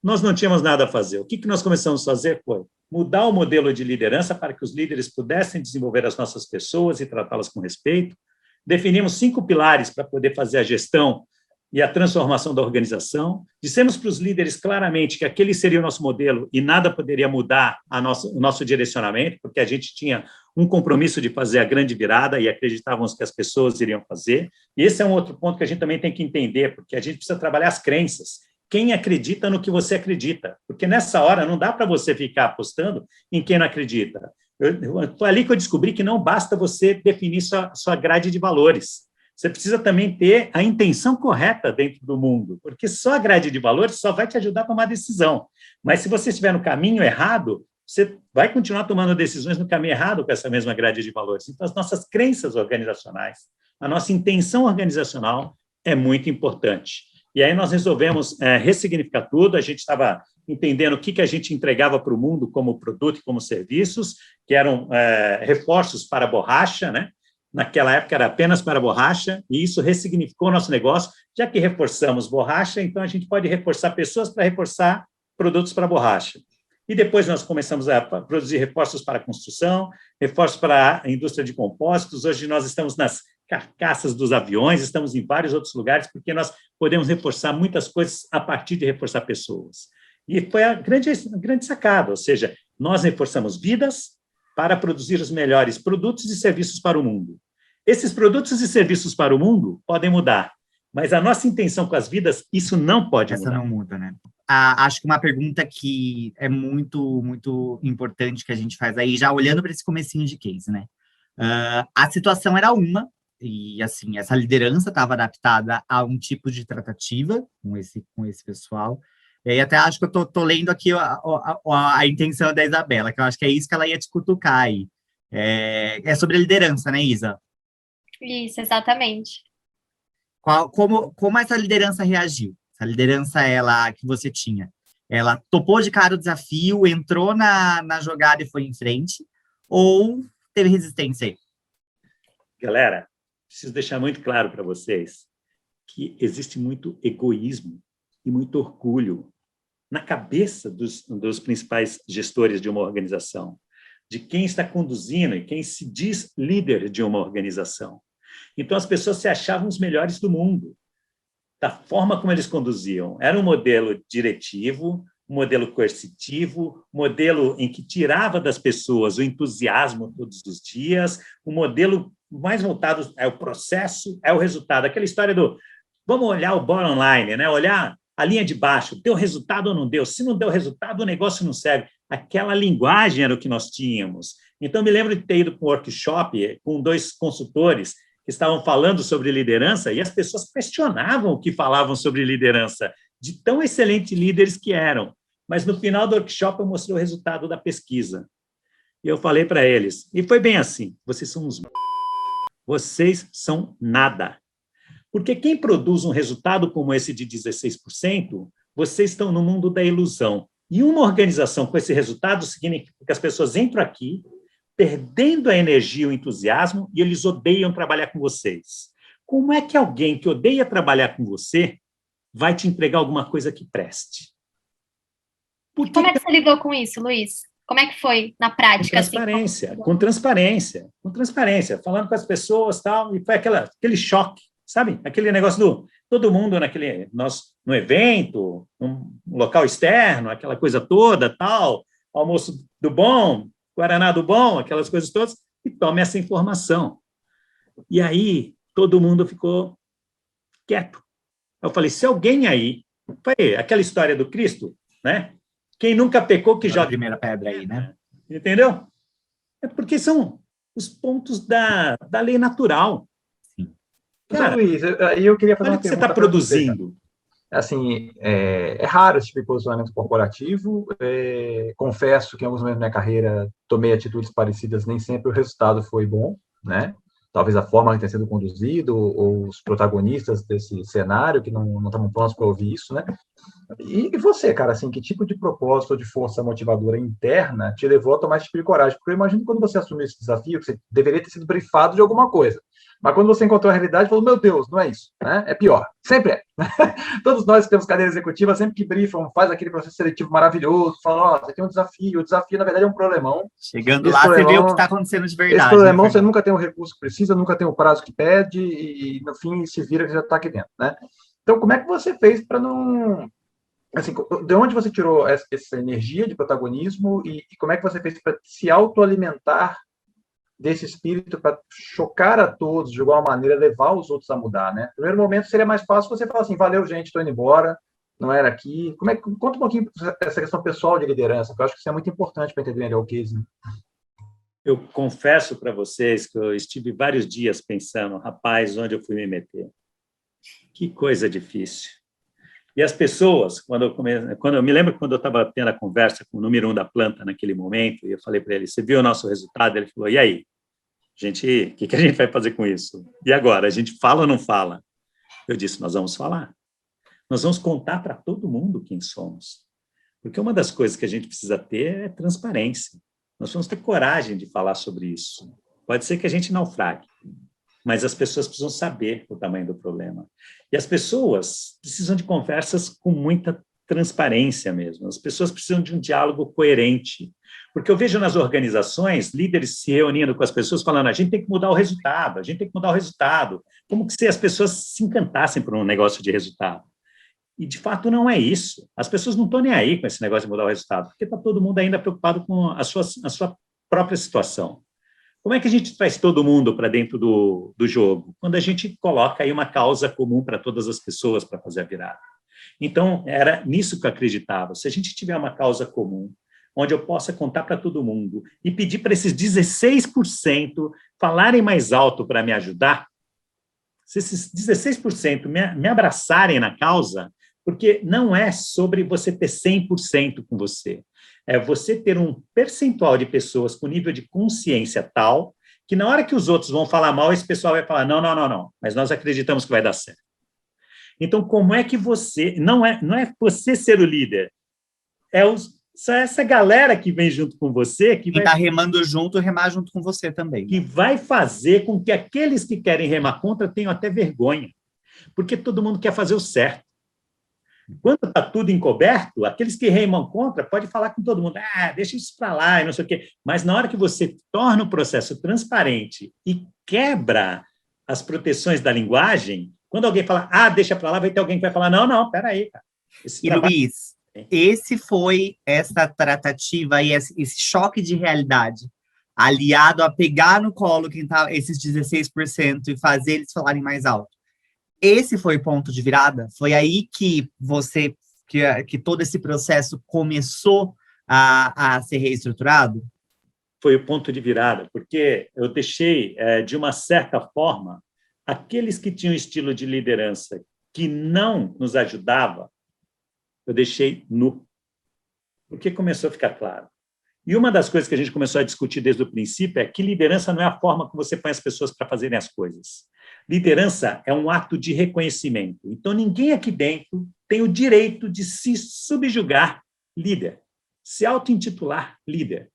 Nós não tínhamos nada a fazer. O que nós começamos a fazer foi mudar o modelo de liderança para que os líderes pudessem desenvolver as nossas pessoas e tratá-las com respeito. Definimos 5 pilares para poder fazer a gestão e a transformação da organização. Dissemos para os líderes claramente que aquele seria o nosso modelo e nada poderia mudar o nosso direcionamento, porque a gente tinha um compromisso de fazer a grande virada e acreditávamos que as pessoas iriam fazer. E esse é um outro ponto que a gente também tem que entender, porque a gente precisa trabalhar as crenças. Quem acredita no que você acredita? Porque nessa hora não dá para você ficar apostando em quem não acredita. Foi ali que eu descobri que não basta você definir sua grade de valores. Você precisa também ter a intenção correta dentro do mundo, porque só a grade de valores só vai te ajudar a tomar decisão. Mas se você estiver no caminho errado, você vai continuar tomando decisões no caminho errado com essa mesma grade de valores. Então, as nossas crenças organizacionais, a nossa intenção organizacional é muito importante. E aí nós resolvemos ressignificar tudo, a gente estava entendendo o que a gente entregava para o mundo como produto e como serviços, que eram reforços para a borracha, né? Naquela época era apenas para a borracha, e isso ressignificou o nosso negócio, já que reforçamos borracha, então a gente pode reforçar pessoas para reforçar produtos para borracha. E depois nós começamos a produzir reforços para a construção, reforços para a indústria de compósitos, hoje nós estamos nas carcaças dos aviões, estamos em vários outros lugares, porque nós podemos reforçar muitas coisas a partir de reforçar pessoas. E foi a grande sacada, ou seja, nós reforçamos vidas para produzir os melhores produtos e serviços para o mundo. Esses produtos e serviços para o mundo podem mudar, mas a nossa intenção com as vidas, isso não pode mudar. Essa não muda, né? Acho que uma pergunta que é muito, muito importante que a gente faz aí, já olhando para esse comecinho de case, né? A situação era uma, e assim, essa liderança estava adaptada a um tipo de tratativa com esse pessoal. E aí até acho que eu tô lendo aqui a intenção da Isabela, que eu acho que é isso que ela ia te cutucar aí. É sobre a liderança, né, Isa? Isso, exatamente. Como essa liderança reagiu? Essa liderança que você tinha, ela topou de cara o desafio, entrou na jogada e foi em frente, ou teve resistência aí? Galera, preciso deixar muito claro para vocês que existe muito egoísmo e muito orgulho na cabeça dos principais gestores de uma organização, de quem está conduzindo e quem se diz líder de uma organização. Então, as pessoas se achavam os melhores do mundo, da forma como eles conduziam. Era um modelo diretivo, um modelo coercitivo, um modelo em que tirava das pessoas o entusiasmo todos os dias, um modelo mais voltado ao processo, é o resultado. Aquela história do, vamos olhar o bottom line, né? Olhar a linha de baixo, deu resultado ou não deu? Se não deu resultado, o negócio não serve. aquela linguagem era o que nós tínhamos. Então, me lembro de ter ido para um workshop com 2 consultores que estavam falando sobre liderança e as pessoas questionavam o que falavam sobre liderança, de tão excelentes líderes que eram. Mas, no final do workshop, eu mostrei o resultado da pesquisa. E eu falei para eles, e foi bem assim, vocês são uns... Vocês são nada. Porque quem produz um resultado como esse de 16%, vocês estão no mundo da ilusão. E uma organização com esse resultado significa que as pessoas entram aqui, perdendo a energia e o entusiasmo, e eles odeiam trabalhar com vocês. Como é que alguém que odeia trabalhar com você vai te entregar alguma coisa que preste? Como é que você lidou com isso, Luiz? Como é que foi na prática? Com transparência, falando com as pessoas, tal, e foi aquele choque, sabe? Aquele negócio do todo mundo no evento, um local externo, aquela coisa toda, tal, almoço do bom, guaraná do bom, aquelas coisas todas, e tome essa informação. E aí, todo mundo ficou quieto. Eu falei, se alguém aí... Foi aquela história do Cristo, né? Quem nunca pecou, que joga... A primeira pedra aí, né? Entendeu? É porque são os pontos da lei natural. Sim. Cara, Luiz, eu queria fazer olha uma o que você pergunta está produzindo. Assim, é raro esse tipo de posicionamento corporativo. Confesso que em alguns momentos da minha carreira tomei atitudes parecidas, nem sempre o resultado foi bom, né? Talvez a forma que tenha sido conduzido, ou os protagonistas desse cenário que não estavam prontos para ouvir isso, né? E você, cara, assim, que tipo de propósito ou de força motivadora interna te levou a tomar esse tipo de coragem? Porque eu imagino que quando você assumiu esse desafio, que você deveria ter sido brifado de alguma coisa. Mas quando você encontrou a realidade, falou, meu Deus, não é isso, né? É pior. Sempre é. Todos nós que temos cadeira executiva, sempre que brifam, faz aquele processo seletivo maravilhoso, falam, ó, você tem um desafio, o desafio, na verdade, é um problemão. Chegando lá, você vê o que está acontecendo de verdade. Esse problemão, você nunca tem o recurso que precisa, nunca tem o prazo que pede, e no fim se vira que já está aqui dentro, né? Então, como é que você fez para não... Assim, de onde você tirou essa energia de protagonismo e como é que você fez para se autoalimentar desse espírito para chocar a todos de igual maneira, levar os outros a mudar, né? No primeiro momento seria mais fácil você falar assim, valeu, gente, estou indo embora, não era aqui. Conta um pouquinho essa questão pessoal de liderança, que eu acho que isso é muito importante para entender melhor o case. Né? Eu confesso para vocês que eu estive vários dias pensando, rapaz, onde eu fui me meter? Que coisa difícil. E as pessoas, eu me lembro quando eu estava tendo a conversa com o número 1 da planta naquele momento, e eu falei para ele, você viu o nosso resultado? Ele falou, e aí? O que a gente vai fazer com isso? E agora, a gente fala ou não fala? Eu disse, nós vamos falar. Nós vamos contar para todo mundo quem somos. Porque uma das coisas que a gente precisa ter é transparência. Nós vamos ter coragem de falar sobre isso. Pode ser que a gente naufrague, mas as pessoas precisam saber o tamanho do problema. E as pessoas precisam de conversas com muita transparência mesmo. As pessoas precisam de um diálogo coerente. Porque eu vejo nas organizações líderes se reunindo com as pessoas falando a gente tem que mudar o resultado, a gente tem que mudar o resultado. Como se as pessoas se encantassem por um negócio de resultado. E, de fato, não é isso. As pessoas não estão nem aí com esse negócio de mudar o resultado, porque está todo mundo ainda preocupado com a sua própria situação. Como é que a gente traz todo mundo para dentro do jogo? Quando a gente coloca aí uma causa comum para todas as pessoas para fazer a virada. Então, era nisso que eu acreditava. Se a gente tiver uma causa comum, onde eu possa contar para todo mundo e pedir para esses 16% falarem mais alto para me ajudar, se esses 16% me abraçarem na causa, porque não é sobre você ter 100% com você, é você ter um percentual de pessoas com nível de consciência tal que na hora que os outros vão falar mal, esse pessoal vai falar, não, mas nós acreditamos que vai dar certo. Então, como é que você... Não é você ser o líder, só essa galera que vem junto com você... que está remando junto, remar junto com você também. Que vai fazer com que aqueles que querem remar contra tenham até vergonha, porque todo mundo quer fazer o certo. Quando está tudo encoberto, aqueles que remam contra podem falar com todo mundo, deixa isso para lá, e não sei o quê. Mas na hora que você torna o processo transparente e quebra as proteções da linguagem, quando alguém fala, deixa para lá, vai ter alguém que vai falar, não, peraí, cara. Luiz, esse foi essa tratativa e esse choque de realidade, aliado a pegar no colo quem tá, esses 16% e fazer eles falarem mais alto. Esse foi o ponto de virada? Foi aí que que todo esse processo começou a ser reestruturado? Foi o ponto de virada, porque eu deixei, de uma certa forma, aqueles que tinham estilo de liderança que não nos ajudava, eu deixei nu, porque começou a ficar claro. E uma das coisas que a gente começou a discutir desde o princípio é que liderança não é a forma que você põe as pessoas para fazerem as coisas. Liderança é um ato de reconhecimento. Então, ninguém aqui dentro tem o direito de se subjugar líder, se auto-intitular líder.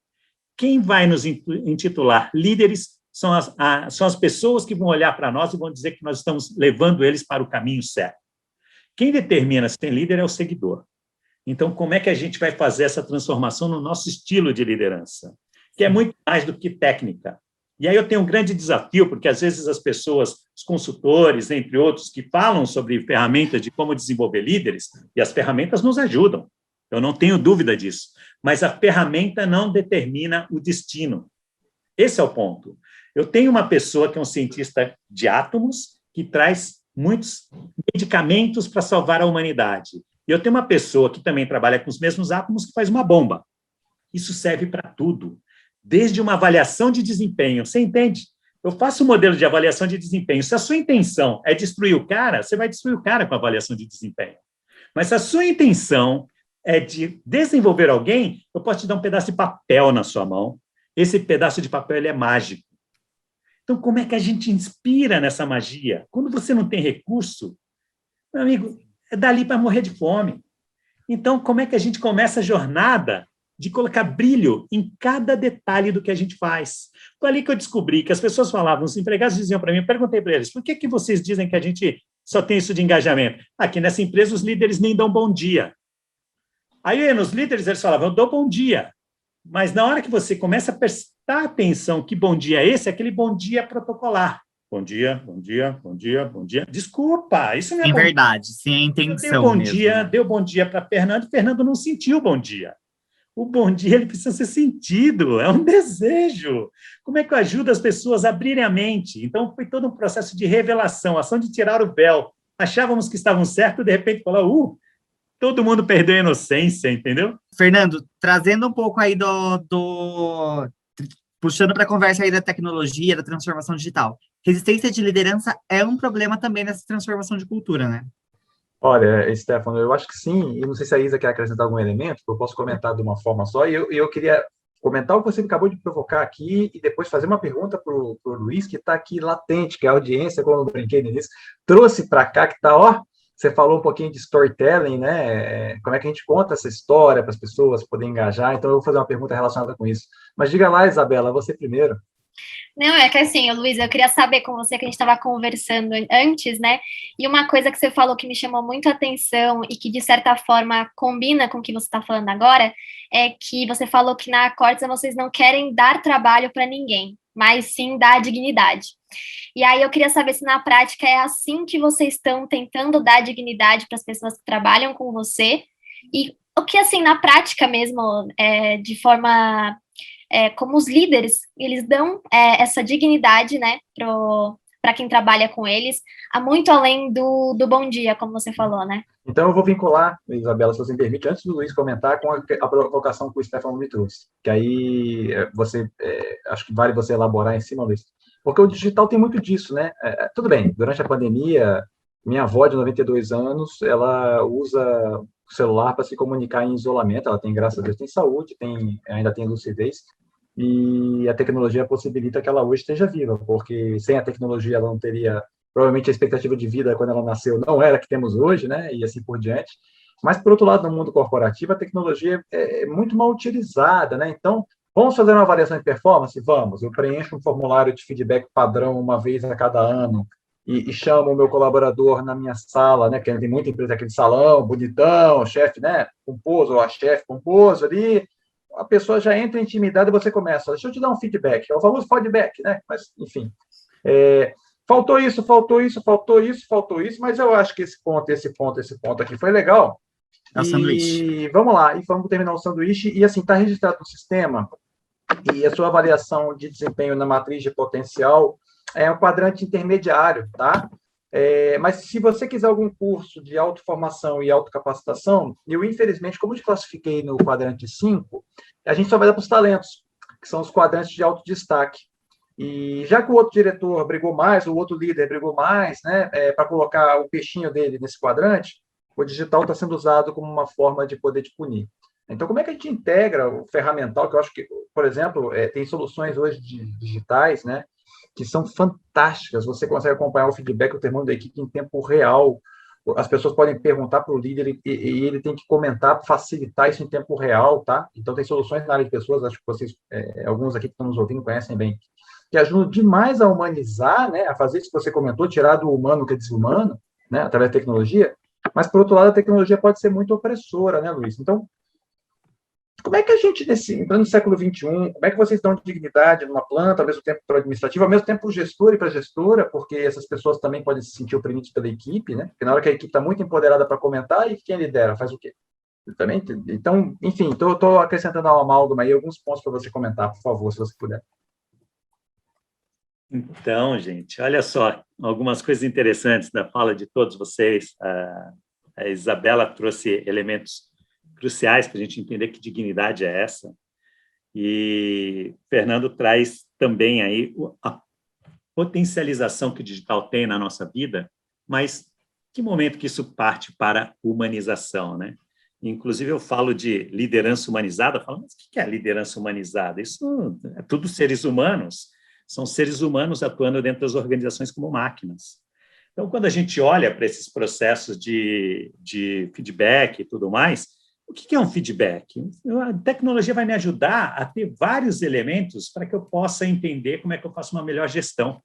Quem vai nos intitular líderes são as pessoas que vão olhar para nós e vão dizer que nós estamos levando eles para o caminho certo. Quem determina se tem líder é o seguidor. Então, como é que a gente vai fazer essa transformação no nosso estilo de liderança? Que é muito mais do que técnica. E aí eu tenho um grande desafio, porque às vezes as pessoas, os consultores, entre outros, que falam sobre ferramentas de como desenvolver líderes, e as ferramentas nos ajudam, eu não tenho dúvida disso, mas a ferramenta não determina o destino. Esse é o ponto. Eu tenho uma pessoa que é um cientista de átomos, que traz muitos medicamentos para salvar a humanidade. E eu tenho uma pessoa que também trabalha com os mesmos átomos, que faz uma bomba. Isso serve para tudo. Desde uma avaliação de desempenho. Você entende? Eu faço um modelo de avaliação de desempenho. Se a sua intenção é destruir o cara, você vai destruir o cara com a avaliação de desempenho. Mas se a sua intenção é de desenvolver alguém, eu posso te dar um pedaço de papel na sua mão. Esse pedaço de papel ele é mágico. Então, como é que a gente inspira nessa magia? Quando você não tem recurso, meu amigo, é dali para morrer de fome. Então, como é que a gente começa a jornada de colocar brilho em cada detalhe do que a gente faz? Foi ali que eu descobri que as pessoas falavam, os empregados diziam para mim, eu perguntei para eles, por que vocês dizem que a gente só tem isso de engajamento? Aqui nessa empresa, os líderes nem dão bom dia. Aí, nos líderes, eles falavam, eu dou bom dia. Mas na hora que você começa a prestar atenção que bom dia é esse, é aquele bom dia protocolar. Bom dia, bom dia, bom dia, bom dia. Desculpa, isso não é Em bom verdade, sem a intenção bom mesmo. dia, deu bom dia para Fernando, Fernando não sentiu o bom dia. O bom dia ele precisa ser sentido, é um desejo. Como é que eu ajudo as pessoas a abrirem a mente? Então, foi todo um processo de revelação, ação de tirar o véu. Achávamos que estavam certos, de repente, falou, todo mundo perdeu a inocência, entendeu? Fernando, trazendo um pouco aí puxando para a conversa aí da tecnologia, da transformação digital. Resistência de liderança é um problema também nessa transformação de cultura, né? Olha, Stefano, eu acho que sim, e não sei se a Isa quer acrescentar algum elemento, que eu posso comentar de uma forma só, e eu queria comentar o que você acabou de provocar aqui e depois fazer uma pergunta para o Luiz, que está aqui latente, que a audiência, como eu brinquei no início, trouxe para cá, que está, você falou um pouquinho de storytelling, né? Como é que a gente conta essa história para as pessoas poderem engajar, então eu vou fazer uma pergunta relacionada com isso. Mas diga lá, Isabela, você primeiro. Não, é que assim, Luiz, eu queria saber com você que a gente estava conversando antes, né? E uma coisa que você falou que me chamou muito a atenção e que, de certa forma, combina com o que você está falando agora, é que você falou que na Cortsa vocês não querem dar trabalho para ninguém, mas sim dar dignidade. E aí eu queria saber se na prática é assim que vocês estão tentando dar dignidade para as pessoas que trabalham com você, e o que, assim, na prática mesmo, de forma... como os líderes, eles dão essa dignidade, né, para quem trabalha com eles, muito além do bom dia, como você falou, né? Então, eu vou vincular, Isabela, se você me permite, antes do Luiz comentar, com a provocação que o Stefano me trouxe, que aí acho que vale você elaborar em cima, Luiz, porque o digital tem muito disso, né? Tudo bem, durante a pandemia, minha avó de 92 anos, ela usa o celular para se comunicar em isolamento, ela tem, graças a Deus, tem saúde, ainda tem lucidez, e a tecnologia possibilita que ela hoje esteja viva, porque sem a tecnologia ela não teria, provavelmente a expectativa de vida quando ela nasceu não era a que temos hoje, né, e assim por diante. Mas, por outro lado, no mundo corporativo, a tecnologia é muito mal utilizada, né? Então, vamos fazer uma avaliação de performance? Vamos. Eu preencho um formulário de feedback padrão uma vez a cada ano e chamo o meu colaborador na minha sala, né? Porque tem muita empresa, aquele salão bonitão, chefe, né? Pomposo, ou a chefe pomposo ali. A pessoa já entra intimidada e você começa, deixa eu te dar um feedback, é o famoso feedback, né? Mas, enfim, faltou isso, mas eu acho que esse ponto aqui foi legal. É o sanduíche. E vamos lá, e vamos terminar o sanduíche, e assim, está registrado no sistema, e a sua avaliação de desempenho na matriz de potencial é um quadrante intermediário, tá? Mas se você quiser algum curso de autoformação e autocapacitação, eu, infelizmente, como eu te classifiquei no quadrante 5, a gente só vai dar para os talentos, que são os quadrantes de autodestaque. E já que o outro diretor brigou mais, o outro líder brigou mais, né, para colocar o peixinho dele nesse quadrante, o digital está sendo usado como uma forma de poder te punir. Então, como é que a gente integra o ferramental, que eu acho que, por exemplo, tem soluções hoje digitais, né, que são fantásticas. Você consegue acompanhar o feedback, o termômetro da equipe em tempo real. As pessoas podem perguntar para o líder e ele tem que comentar, facilitar isso em tempo real, tá? Então, tem soluções na área de pessoas, acho que vocês, alguns aqui que estão nos ouvindo, conhecem bem, que ajudam demais a humanizar, né, a fazer isso que você comentou, tirar do humano o que é desumano, né, através da tecnologia, mas, por outro lado, a tecnologia pode ser muito opressora, né, Luiz? Então, como é que a gente, em pleno século XXI, como é que vocês dão dignidade numa planta, ao mesmo tempo para o administrativo, ao mesmo tempo para o gestor e para a gestora, porque essas pessoas também podem se sentir oprimidas pela equipe, né? Porque na hora que a equipe está muito empoderada para comentar, e quem lidera faz o quê? Também, então, enfim, estou acrescentando uma amálgama aí, alguns pontos para você comentar, por favor, se você puder. Então, gente, olha só, algumas coisas interessantes da fala de todos vocês. A Isabela trouxe elementos cruciais para a gente entender que dignidade é essa. E Fernando traz também aí a potencialização que o digital tem na nossa vida, mas que momento que isso parte para a humanização, né? Inclusive, eu falo de liderança humanizada, falo, mas o que é liderança humanizada? Isso é tudo seres humanos, são seres humanos atuando dentro das organizações como máquinas. Então, quando a gente olha para esses processos de feedback e tudo mais, o que é um feedback? A tecnologia vai me ajudar a ter vários elementos para que eu possa entender como é que eu faço uma melhor gestão.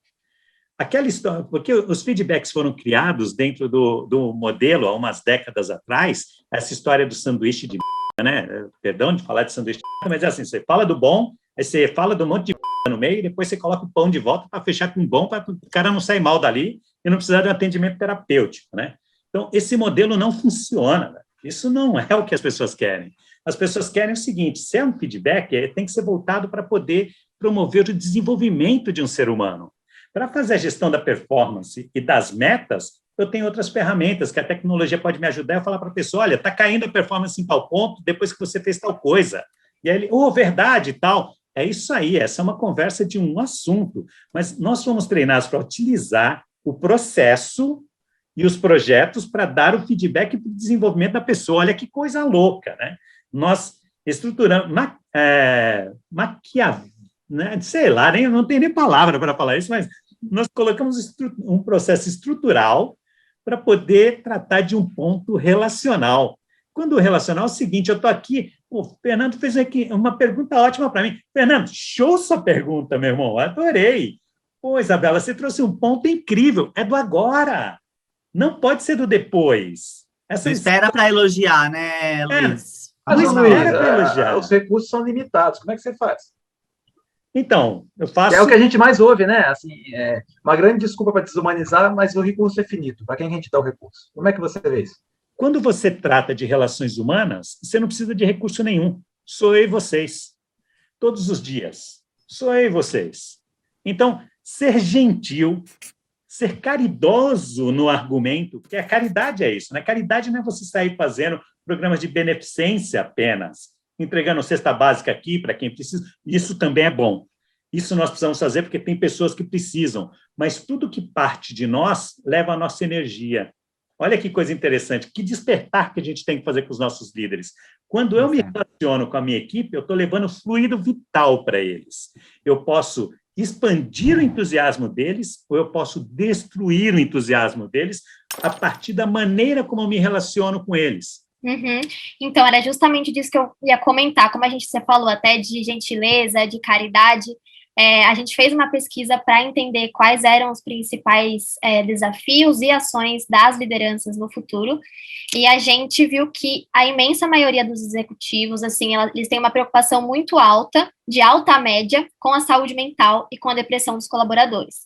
Aquela história, porque os feedbacks foram criados dentro do modelo há umas décadas atrás, essa história do sanduíche de né? Perdão de falar de sanduíche de mas é assim, você fala do bom, aí você fala do monte de no meio, e depois você coloca o pão de volta para fechar com bom, para o cara não sair mal dali e não precisar de um atendimento terapêutico, né? Então, esse modelo não funciona, né? Isso não é o que as pessoas querem. As pessoas querem o seguinte, se é um feedback, tem que ser voltado para poder promover o desenvolvimento de um ser humano. Para fazer a gestão da performance e das metas, eu tenho outras ferramentas que a tecnologia pode me ajudar a falar para a pessoa, olha, está caindo a performance em tal ponto depois que você fez tal coisa. E aí ele, verdade e tal. É isso aí, essa é uma conversa de um assunto. Mas nós fomos treinados para utilizar o processo e os projetos para dar o feedback para o desenvolvimento da pessoa. Olha que coisa louca, né? Nós estruturamos, né? Sei lá, não tem nem palavra para falar isso, mas nós colocamos um processo estrutural para poder tratar de um ponto relacional. Quando o relacional é o seguinte, eu estou aqui, o Fernando fez aqui uma pergunta ótima para mim. Fernando, show sua pergunta, meu irmão, adorei. Pô, Isabela, você trouxe um ponto incrível, é do agora. Não pode ser do depois. Não espera para elogiar, né, Luiz? Mas, Luiz, os recursos são limitados. Como é que você faz? Então, eu faço... É o que a gente mais ouve, né? Assim, uma grande desculpa para desumanizar, mas o recurso é finito. Para quem a gente dá o recurso? Como é que você vê isso? Quando você trata de relações humanas, você não precisa de recurso nenhum. Sou eu e vocês. Todos os dias. Sou eu e vocês. Então, ser gentil... ser caridoso no argumento, porque a caridade é isso, né? Caridade não é você sair fazendo programas de beneficência apenas, entregando cesta básica aqui para quem precisa. Isso também é bom. Isso nós precisamos fazer porque tem pessoas que precisam, mas tudo que parte de nós leva a nossa energia. Olha que coisa interessante, que despertar que a gente tem que fazer com os nossos líderes. Quando eu me relaciono com a minha equipe, eu estou levando fluido vital para eles. Eu posso expandir o entusiasmo deles ou eu posso destruir o entusiasmo deles a partir da maneira como eu me relaciono com eles. Uhum. Então, era justamente disso que eu ia comentar, como você falou até de gentileza, de caridade, a gente fez uma pesquisa para entender quais eram os principais desafios e ações das lideranças no futuro, e a gente viu que a imensa maioria dos executivos, assim, eles têm uma preocupação muito alta, de alta a média, com a saúde mental e com a depressão dos colaboradores.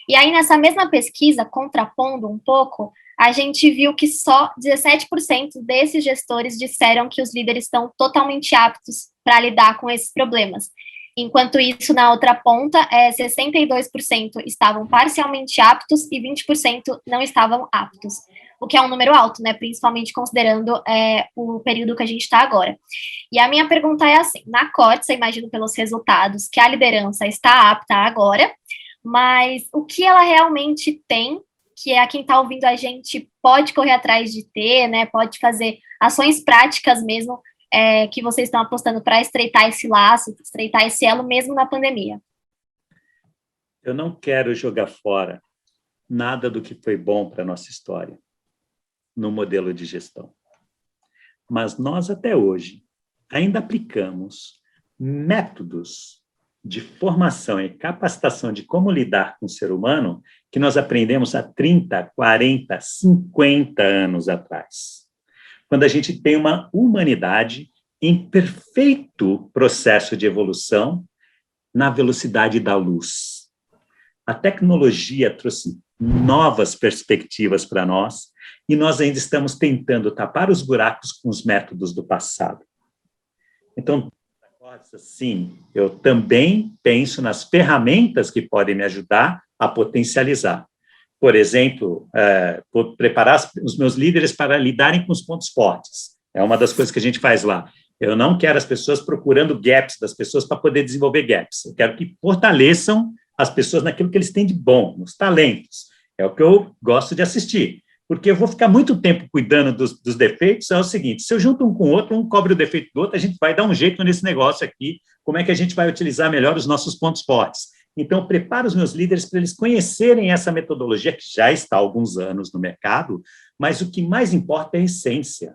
E aí, nessa mesma pesquisa, contrapondo um pouco, a gente viu que só 17% desses gestores disseram que os líderes estão totalmente aptos para lidar com esses problemas. Enquanto isso, na outra ponta, 62% estavam parcialmente aptos e 20% não estavam aptos, o que é um número alto, né, principalmente considerando o período que a gente está agora. E a minha pergunta é assim, na Cortes, eu imagino pelos resultados que a liderança está apta agora, mas o que ela realmente tem, que a quem está ouvindo a gente pode correr atrás de ter, né, pode fazer ações práticas mesmo, que vocês estão apostando para estreitar esse laço, estreitar esse elo mesmo na pandemia? Eu não quero jogar fora nada do que foi bom para a nossa história no modelo de gestão. Mas nós, até hoje, ainda aplicamos métodos de formação e capacitação de como lidar com o ser humano que nós aprendemos há 30, 40, 50 anos atrás. Quando a gente tem uma humanidade em perfeito processo de evolução na velocidade da luz. A tecnologia trouxe novas perspectivas para nós e nós ainda estamos tentando tapar os buracos com os métodos do passado. Então, sim, eu também penso nas ferramentas que podem me ajudar a potencializar. Por exemplo, vou preparar os meus líderes para lidarem com os pontos fortes. É uma das coisas que a gente faz lá. Eu não quero as pessoas procurando gaps das pessoas para poder desenvolver gaps. Eu quero que fortaleçam as pessoas naquilo que eles têm de bom, nos talentos. É o que eu gosto de assistir. Porque eu vou ficar muito tempo cuidando dos defeitos. É o seguinte, se eu junto um com o outro, um cobre o defeito do outro, a gente vai dar um jeito nesse negócio aqui, como é que a gente vai utilizar melhor os nossos pontos fortes. Então, eu preparo os meus líderes para eles conhecerem essa metodologia, que já está há alguns anos no mercado, mas o que mais importa é a essência.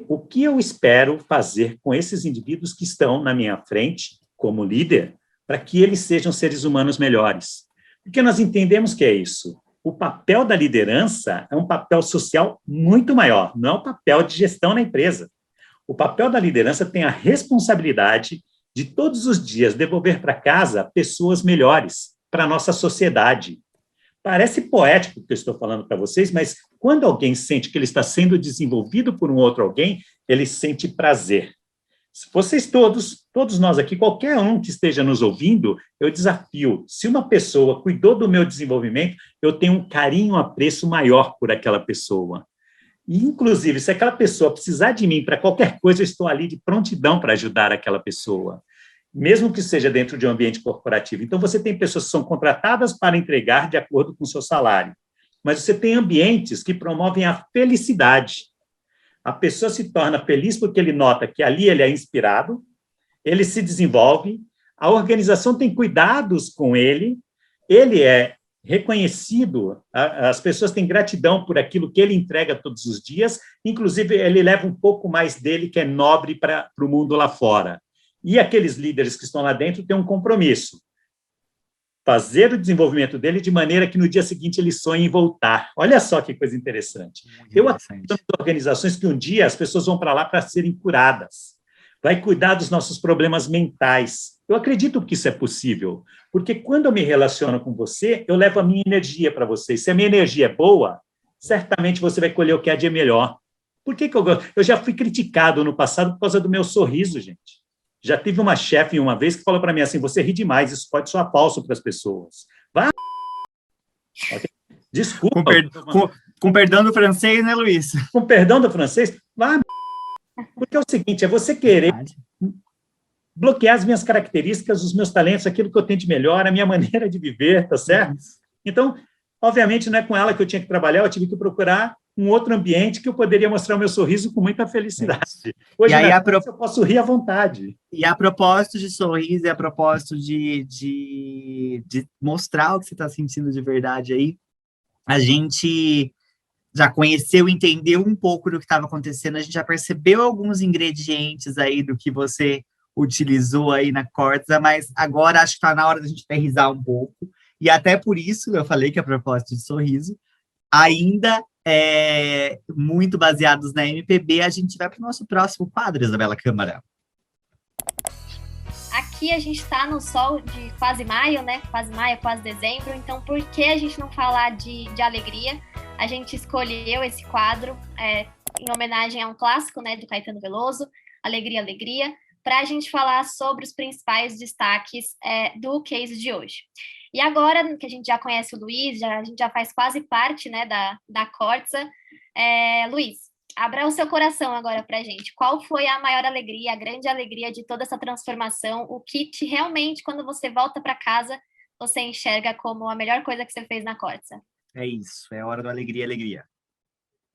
O que eu espero fazer com esses indivíduos que estão na minha frente, como líder, para que eles sejam seres humanos melhores. Porque nós entendemos que é isso. O papel da liderança é um papel social muito maior, não é um papel de gestão na empresa. O papel da liderança tem a responsabilidade de todos os dias devolver para casa pessoas melhores para a nossa sociedade. Parece poético o que eu estou falando para vocês, mas quando alguém sente que ele está sendo desenvolvido por um outro alguém, ele sente prazer. Se vocês todos nós aqui, qualquer um que esteja nos ouvindo, eu desafio, se uma pessoa cuidou do meu desenvolvimento, eu tenho um carinho, um apreço maior por aquela pessoa. E, inclusive, se aquela pessoa precisar de mim para qualquer coisa, eu estou ali de prontidão para ajudar aquela pessoa, mesmo que seja dentro de um ambiente corporativo. Então, você tem pessoas que são contratadas para entregar de acordo com o seu salário, mas você tem ambientes que promovem a felicidade. A pessoa se torna feliz porque ele nota que ali ele é inspirado, ele se desenvolve, a organização tem cuidados com ele é reconhecido, as pessoas têm gratidão por aquilo que ele entrega todos os dias, inclusive ele leva um pouco mais dele, que é nobre, para o mundo lá fora. E aqueles líderes que estão lá dentro têm um compromisso, fazer o desenvolvimento dele de maneira que no dia seguinte ele sonhe em voltar. Olha só que coisa interessante. Eu acredito em organizações que um dia as pessoas vão para lá para serem curadas, vai cuidar dos nossos problemas mentais. Eu acredito que isso é possível, porque quando eu me relaciono com você, eu levo a minha energia para você. Se a minha energia é boa, certamente você vai colher o que há de melhor. Por que eu gosto? Eu já fui criticado no passado por causa do meu sorriso, gente. Já tive uma chefe uma vez que falou para mim assim, você ri demais, isso pode soar falso para as pessoas. Vá! Okay? Desculpa. Com perdão do francês, né, Luiz? Com perdão do francês, vá! Porque é o seguinte, é você querer bloquear as minhas características, os meus talentos, aquilo que eu tenho de melhor, a minha maneira de viver, tá certo? Então, obviamente, não é com ela que eu tinha que trabalhar, eu tive que procurar um outro ambiente que eu poderia mostrar o meu sorriso com muita felicidade. Hoje, eu posso rir à vontade. E a propósito de sorriso, e a propósito de mostrar o que você está sentindo de verdade aí, a gente já conheceu, entendeu um pouco do que estava acontecendo, a gente já percebeu alguns ingredientes aí do que você utilizou aí na Cortes, mas agora acho que está na hora da gente aterrissar um pouco, e até por isso eu falei que a propósito de sorriso, ainda muito baseados na MPB, a gente vai para o nosso próximo quadro, Isabela Câmara. Aqui a gente está no sol de quase maio, né? Quase maio, quase dezembro. Então, por que a gente não falar de alegria? A gente escolheu esse quadro em homenagem a um clássico, né, do Caetano Veloso, Alegria, Alegria, para a gente falar sobre os principais destaques do case de hoje. E agora que a gente já conhece o Luiz, a gente já faz quase parte, né, da Cortsa, Luiz, abra o seu coração agora para a gente. Qual foi a maior alegria, a grande alegria de toda essa transformação? O que realmente, quando você volta para casa, você enxerga como a melhor coisa que você fez na Cortsa? É isso, é hora do alegria, alegria.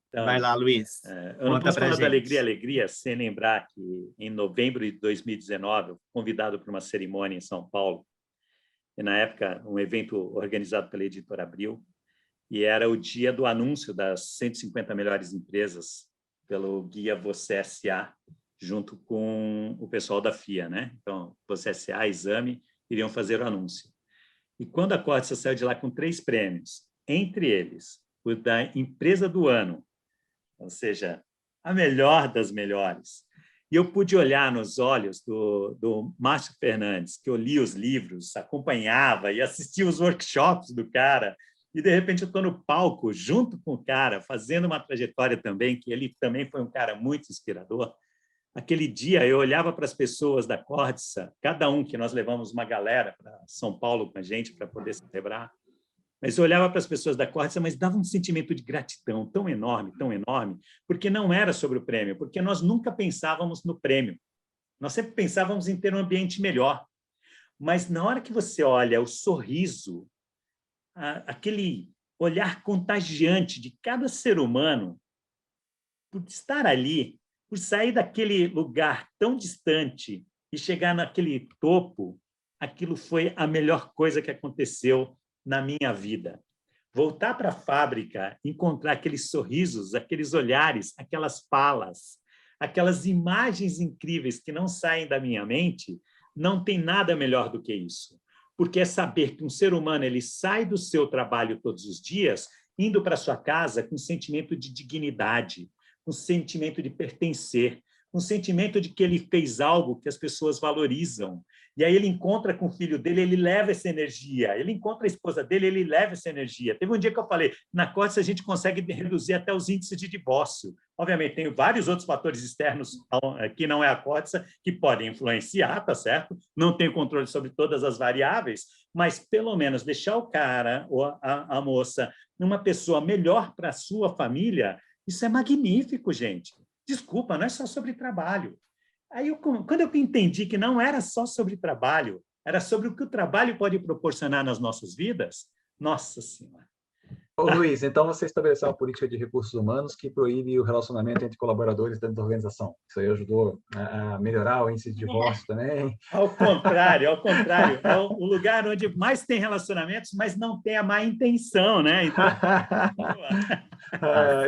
Então, Vai lá, Luiz. Eu não Conta posso pra falar gente. da alegria, alegria, sem lembrar que em novembro de 2019, eu fui convidado para uma cerimônia em São Paulo, e na época, um evento organizado pela Editora Abril, e era o dia do anúncio das 150 melhores empresas pelo Guia Você S.A., junto com o pessoal da FIA, né? Então, Você S.A., Exame, iriam fazer o anúncio. E quando a Cortsa saiu de lá com 3 prêmios, entre eles o da Empresa do Ano, ou seja, a melhor das melhores, e eu pude olhar nos olhos do Márcio Fernandes, que eu li os livros, acompanhava e assistia os workshops do cara, e, de repente, eu estou no palco junto com o cara, fazendo uma trajetória também, que ele também foi um cara muito inspirador. Aquele dia, eu olhava para as pessoas da Cortsa, cada um que nós levamos uma galera para São Paulo com a gente para poder celebrar, mas eu olhava para as pessoas da Cortsa, mas dava um sentimento de gratidão tão enorme, porque não era sobre o prêmio, porque nós nunca pensávamos no prêmio. Nós sempre pensávamos em ter um ambiente melhor. Mas na hora que você olha o sorriso, aquele olhar contagiante de cada ser humano, por estar ali, por sair daquele lugar tão distante e chegar naquele topo, aquilo foi a melhor coisa que aconteceu na minha vida. Voltar para a fábrica, encontrar aqueles sorrisos, aqueles olhares, aquelas falas, aquelas imagens incríveis que não saem da minha mente, não tem nada melhor do que isso. Porque é saber que um ser humano ele sai do seu trabalho todos os dias, indo para sua casa com um sentimento de dignidade, um sentimento de pertencer, um sentimento de que ele fez algo que as pessoas valorizam. E aí ele encontra com o filho dele, ele leva essa energia. Ele encontra a esposa dele, ele leva essa energia. Teve um dia que eu falei, na Cortsa a gente consegue reduzir até os índices de divórcio. Obviamente, tem vários outros fatores externos que não é a Cortsa, que podem influenciar, tá certo? Não tenho controle sobre todas as variáveis, mas pelo menos deixar o cara ou a moça uma pessoa melhor para a sua família, isso é magnífico, gente. Desculpa, não é só sobre trabalho. Aí, quando eu entendi que não era só sobre trabalho, era sobre o que o trabalho pode proporcionar nas nossas vidas, nossa Senhora. Ô, Luiz, então você estabeleceu uma política de recursos humanos que proíbe o relacionamento entre colaboradores dentro da organização. Isso aí ajudou a melhorar o índice de divórcio também? Ao contrário. É o lugar onde mais tem relacionamentos, mas não tem a má intenção, né? Então,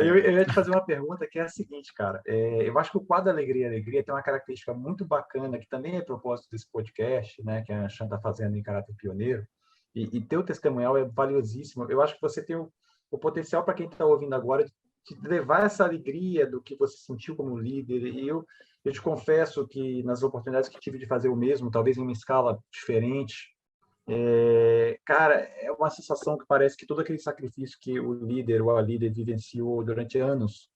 eu ia te fazer uma pergunta que é a seguinte, cara. Eu acho que o quadro Alegria Alegria tem uma característica muito bacana, que também é propósito desse podcast, né, que a Chan está fazendo em caráter pioneiro, e teu testemunhal é valiosíssimo. Eu acho que você tem o potencial para quem está ouvindo agora de levar essa alegria do que você sentiu como líder. E eu te confesso que nas oportunidades que tive de fazer o mesmo, talvez em uma escala diferente, cara, é uma sensação que parece que todo aquele sacrifício que o líder ou a líder vivenciou durante anos,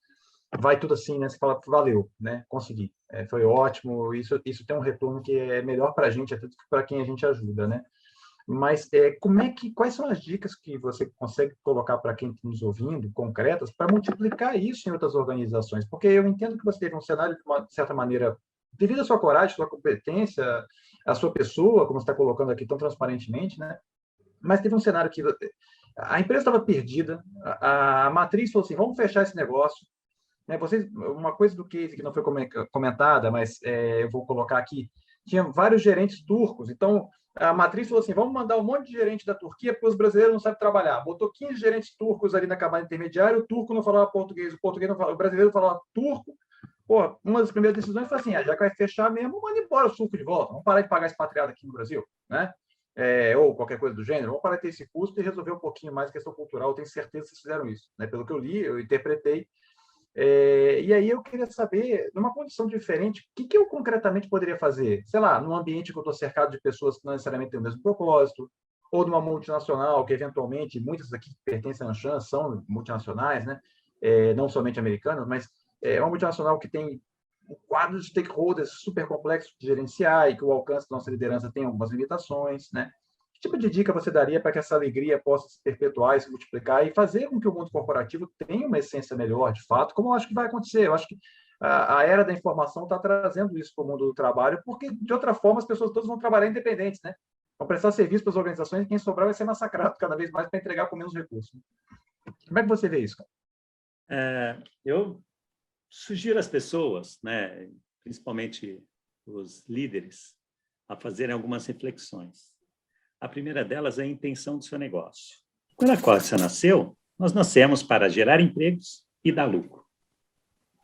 vai tudo assim, né? Você fala, valeu, né? Consegui, foi ótimo. Isso tem um retorno que é melhor para a gente, até do que para quem a gente ajuda, né? Mas quais são as dicas que você consegue colocar para quem está nos ouvindo, concretas, para multiplicar isso em outras organizações? Porque eu entendo que você teve um cenário, de certa maneira, devido à sua coragem, sua competência, a sua pessoa, como você está colocando aqui tão transparentemente, né? Mas teve um cenário que a empresa estava perdida, a matriz falou assim, vamos fechar esse negócio. Né? Uma coisa do case que não foi comentada, mas eu vou colocar aqui, tinha vários gerentes turcos, então a matriz falou assim, vamos mandar um monte de gerente da Turquia porque os brasileiros não sabem trabalhar. Botou 15 gerentes turcos ali na camada intermediária, o turco não falava português, o brasileiro falava turco. Pô, uma das primeiras decisões foi assim, já que vai fechar mesmo, manda embora o turco de volta, vamos parar de pagar expatriado aqui no Brasil, né? Ou qualquer coisa do gênero, vamos parar de ter esse custo e resolver um pouquinho mais a questão cultural. Eu tenho certeza que vocês fizeram isso, né? Pelo que eu li, eu interpretei. E aí eu queria saber, numa condição diferente, o que eu concretamente poderia fazer? Sei lá, num ambiente que eu estou cercado de pessoas que não necessariamente têm o mesmo propósito, ou numa multinacional, que eventualmente, muitas daqui que pertencem à Anshan são multinacionais, né? Não somente americanas, mas é uma multinacional que tem um quadro de stakeholders super complexo de gerenciar e que o alcance da nossa liderança tem algumas limitações, né? Que tipo de dica você daria para que essa alegria possa se perpetuar e se multiplicar e fazer com que o mundo corporativo tenha uma essência melhor, de fato, como eu acho que vai acontecer? Eu acho que a era da informação está trazendo isso para o mundo do trabalho, porque, de outra forma, as pessoas todas vão trabalhar independentes, né? Vão prestar serviço para as organizações e quem sobrar vai ser massacrado cada vez mais para entregar com menos recursos. Como é que você vê isso, cara? Eu sugiro às pessoas, né, principalmente os líderes, a fazerem algumas reflexões. A primeira delas é a intenção do seu negócio. Quando a Corsa nasceu, nós nascemos para gerar empregos e dar lucro.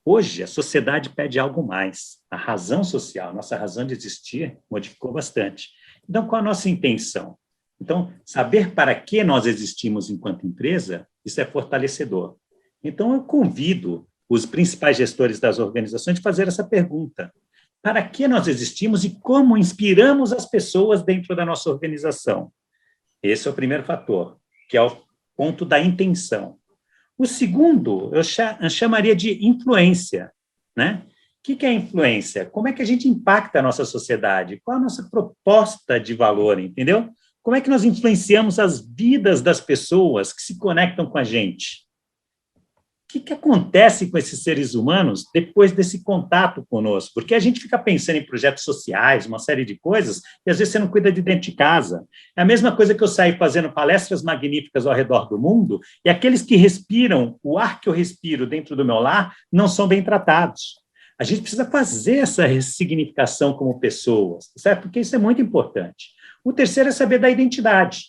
Hoje, a sociedade pede algo mais. A razão social, nossa razão de existir, modificou bastante. Então, qual a nossa intenção? Então, saber para que nós existimos enquanto empresa, isso é fortalecedor. Então, eu convido os principais gestores das organizações a fazer essa pergunta. Para que nós existimos e como inspiramos as pessoas dentro da nossa organização? Esse é o primeiro fator, que é o ponto da intenção. O segundo, eu chamaria de influência, né? O que é influência? Como é que a gente impacta a nossa sociedade? Qual a nossa proposta de valor, entendeu? Como é que nós influenciamos as vidas das pessoas que se conectam com a gente? O que acontece com esses seres humanos depois desse contato conosco? Porque a gente fica pensando em projetos sociais, uma série de coisas, e às vezes você não cuida de dentro de casa. É a mesma coisa que eu sair fazendo palestras magníficas ao redor do mundo, e aqueles que respiram, o ar que eu respiro dentro do meu lar, não são bem tratados. A gente precisa fazer essa ressignificação como pessoas, certo? Porque isso é muito importante. O terceiro é saber da identidade.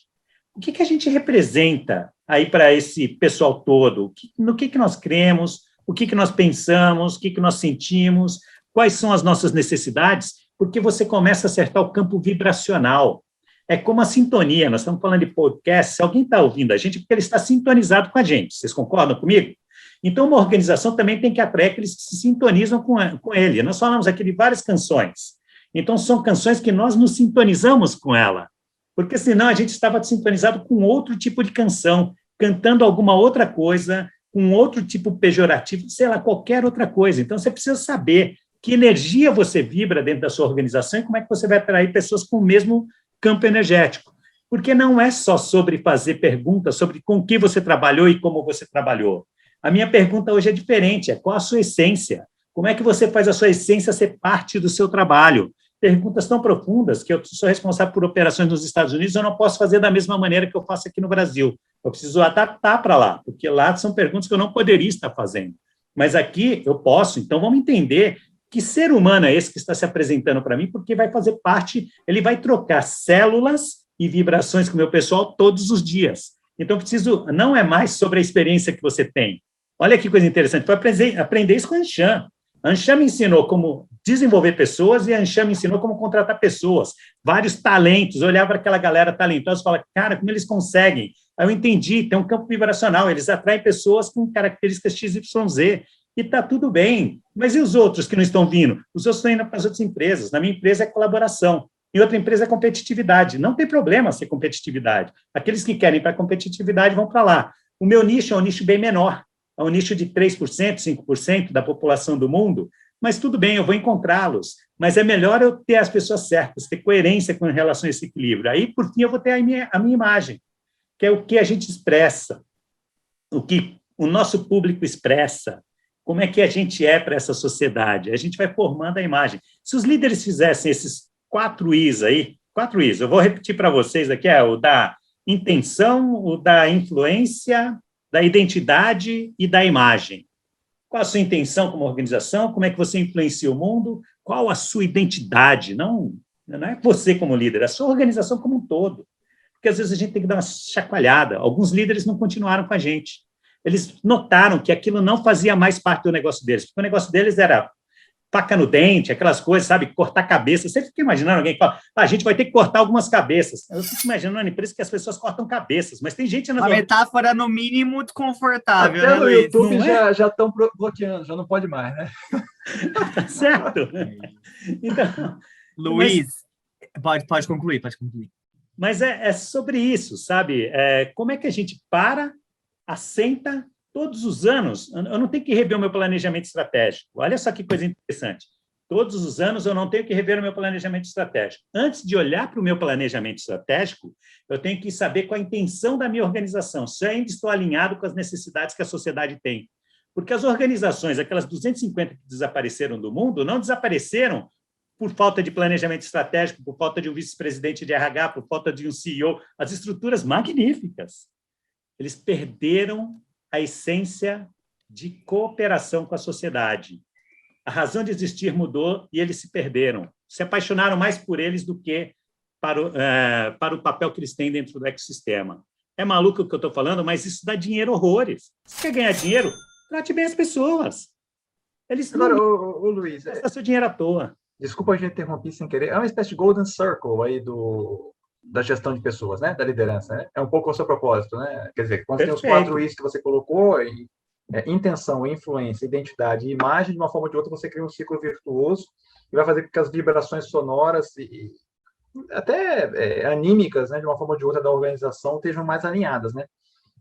O que a gente representa aí para esse pessoal todo? No que nós cremos, o que nós pensamos, o que nós sentimos, quais são as nossas necessidades, porque você começa a acertar o campo vibracional. É como a sintonia, nós estamos falando de podcast, se alguém está ouvindo a gente, é porque ele está sintonizado com a gente. Vocês concordam comigo? Então, uma organização também tem que atrair aqueles que se sintonizam com ele. Nós falamos aqui de várias canções. Então, são canções que nós nos sintonizamos com ela. Porque senão a gente estava sintonizado com outro tipo de canção, cantando alguma outra coisa, com outro tipo pejorativo, sei lá, qualquer outra coisa. Então, você precisa saber que energia você vibra dentro da sua organização e como é que você vai atrair pessoas com o mesmo campo energético. Porque não é só sobre fazer perguntas sobre com que você trabalhou e como você trabalhou. A minha pergunta hoje é diferente, é qual a sua essência? Como é que você faz a sua essência ser parte do seu trabalho? Perguntas tão profundas que eu sou responsável por operações nos Estados Unidos, eu não posso fazer da mesma maneira que eu faço aqui no Brasil. Eu preciso adaptar para lá, porque lá são perguntas que eu não poderia estar fazendo. Mas aqui eu posso, então vamos entender que ser humano é esse que está se apresentando para mim, porque vai fazer parte, ele vai trocar células e vibrações com o meu pessoal todos os dias. Então, preciso, não é mais sobre a experiência que você tem. Olha que coisa interessante, foi aprender isso com a Anshan. A Anshan me ensinou como desenvolver pessoas e a Anshan me ensinou como contratar pessoas, vários talentos. Eu olhava para aquela galera talentosa e falava, cara, como eles conseguem? Aí eu entendi, tem um campo vibracional, eles atraem pessoas com características XYZ, e está tudo bem. Mas e os outros que não estão vindo? Os outros estão indo para as outras empresas. Na minha empresa é colaboração, em outra empresa é competitividade. Não tem problema ser competitividade. Aqueles que querem para competitividade vão para lá. O meu nicho é um nicho bem menor, é um nicho de 3%, 5% da população do mundo, mas tudo bem, eu vou encontrá-los. Mas é melhor eu ter as pessoas certas, ter coerência com relação a esse equilíbrio. Aí, por fim, eu vou ter a minha imagem, que é o que a gente expressa, o que o nosso público expressa, como é que a gente é para essa sociedade. A gente vai formando a imagem. Se os líderes fizessem esses 4 Is aí, 4 Is, eu vou repetir para vocês aqui, é o da intenção, o da influência, da identidade e da imagem. Qual a sua intenção como organização? Como é que você influencia o mundo? Qual a sua identidade? Não é você como líder, é a sua organização como um todo. Porque, às vezes, a gente tem que dar uma chacoalhada. Alguns líderes não continuaram com a gente. Eles notaram que aquilo não fazia mais parte do negócio deles, porque o negócio deles era faca no dente, aquelas coisas, sabe, cortar cabeça. Você fica imaginando alguém que fala, a gente vai ter que cortar algumas cabeças. Eu fico imaginando na empresa que as pesças cortam cabeças, mas tem gente... Uma metáfora, no mínimo, desconfortável, até né, no Luiz? YouTube já estão bloqueando, já não pode mais, né? Tá certo? Então, Luiz, pode concluir. Mas é sobre isso, sabe? Como é que a gente para, assenta Todos os anos, eu não tenho que rever o meu planejamento estratégico. Olha só que coisa interessante. Todos os anos eu não tenho que rever o meu planejamento estratégico. Antes de olhar para o meu planejamento estratégico, eu tenho que saber qual a intenção da minha organização, se eu ainda estou alinhado com as necessidades que a sociedade tem. Porque as organizações, aquelas 250 que desapareceram do mundo, não desapareceram por falta de planejamento estratégico, por falta de um vice-presidente de RH, por falta de um CEO. As estruturas magníficas. Eles perderam a essência de cooperação com a sociedade. A razão de existir mudou e eles se perderam. Se apaixonaram mais por eles do que para o papel que eles têm dentro do ecossistema. É maluco o que eu estou falando, mas isso dá dinheiro horrores. Se você quer ganhar dinheiro, trate bem as pessoas. Eles Agora, não Luiz, gastam seu dinheiro à toa. desculpa a gente interromper sem querer. É uma espécie de golden circle aí da gestão de pessoas, né? Da liderança, né? É um pouco o seu propósito, né? Quer dizer, quando tem os 4 Is que você colocou, intenção, influência, identidade e imagem, de uma forma ou de outra você cria um ciclo virtuoso e vai fazer com que as vibrações sonoras e até anímicas, né? De uma forma ou de outra da organização estejam mais alinhadas, né?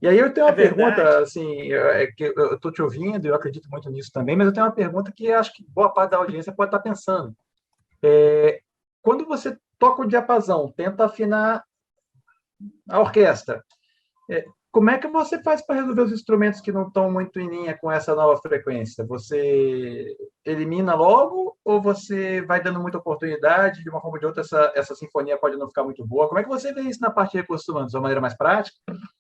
E aí eu tenho uma pergunta, assim, que eu estou te ouvindo e eu acredito muito nisso também, mas eu tenho uma pergunta que acho que boa parte da audiência pode estar pensando. Quando você toca o diapasão, tenta afinar a orquestra, como é que você faz para resolver os instrumentos que não estão muito em linha com essa nova frequência? Você elimina logo ou você vai dando muita oportunidade? De uma forma ou de outra, essa sinfonia pode não ficar muito boa. Como é que você vê isso na parte de recursos humanos? De uma maneira mais prática?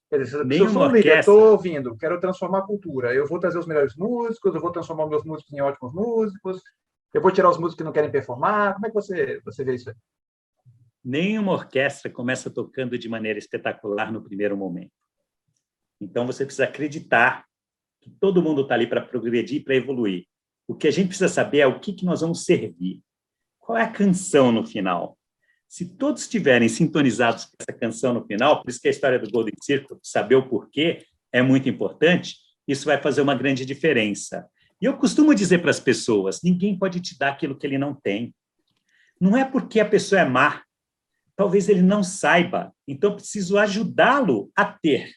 Quer dizer, se eu sou um líder, estou ouvindo, quero transformar a cultura, eu vou trazer os melhores músicos, eu vou transformar os meus músicos em ótimos músicos, eu vou tirar os músicos que não querem performar. Como é que você vê isso aí? Nenhuma orquestra começa tocando de maneira espetacular no primeiro momento. Então, você precisa acreditar que todo mundo está ali para progredir, para evoluir. O que a gente precisa saber é o que nós vamos servir. Qual é a canção no final? Se todos estiverem sintonizados com essa canção no final, por isso que a história do Golden Circle, saber o porquê, é muito importante, isso vai fazer uma grande diferença. E eu costumo dizer para as pessoas, ninguém pode te dar aquilo que ele não tem. Não é porque a pessoa é má, talvez ele não saiba, então eu preciso ajudá-lo a ter.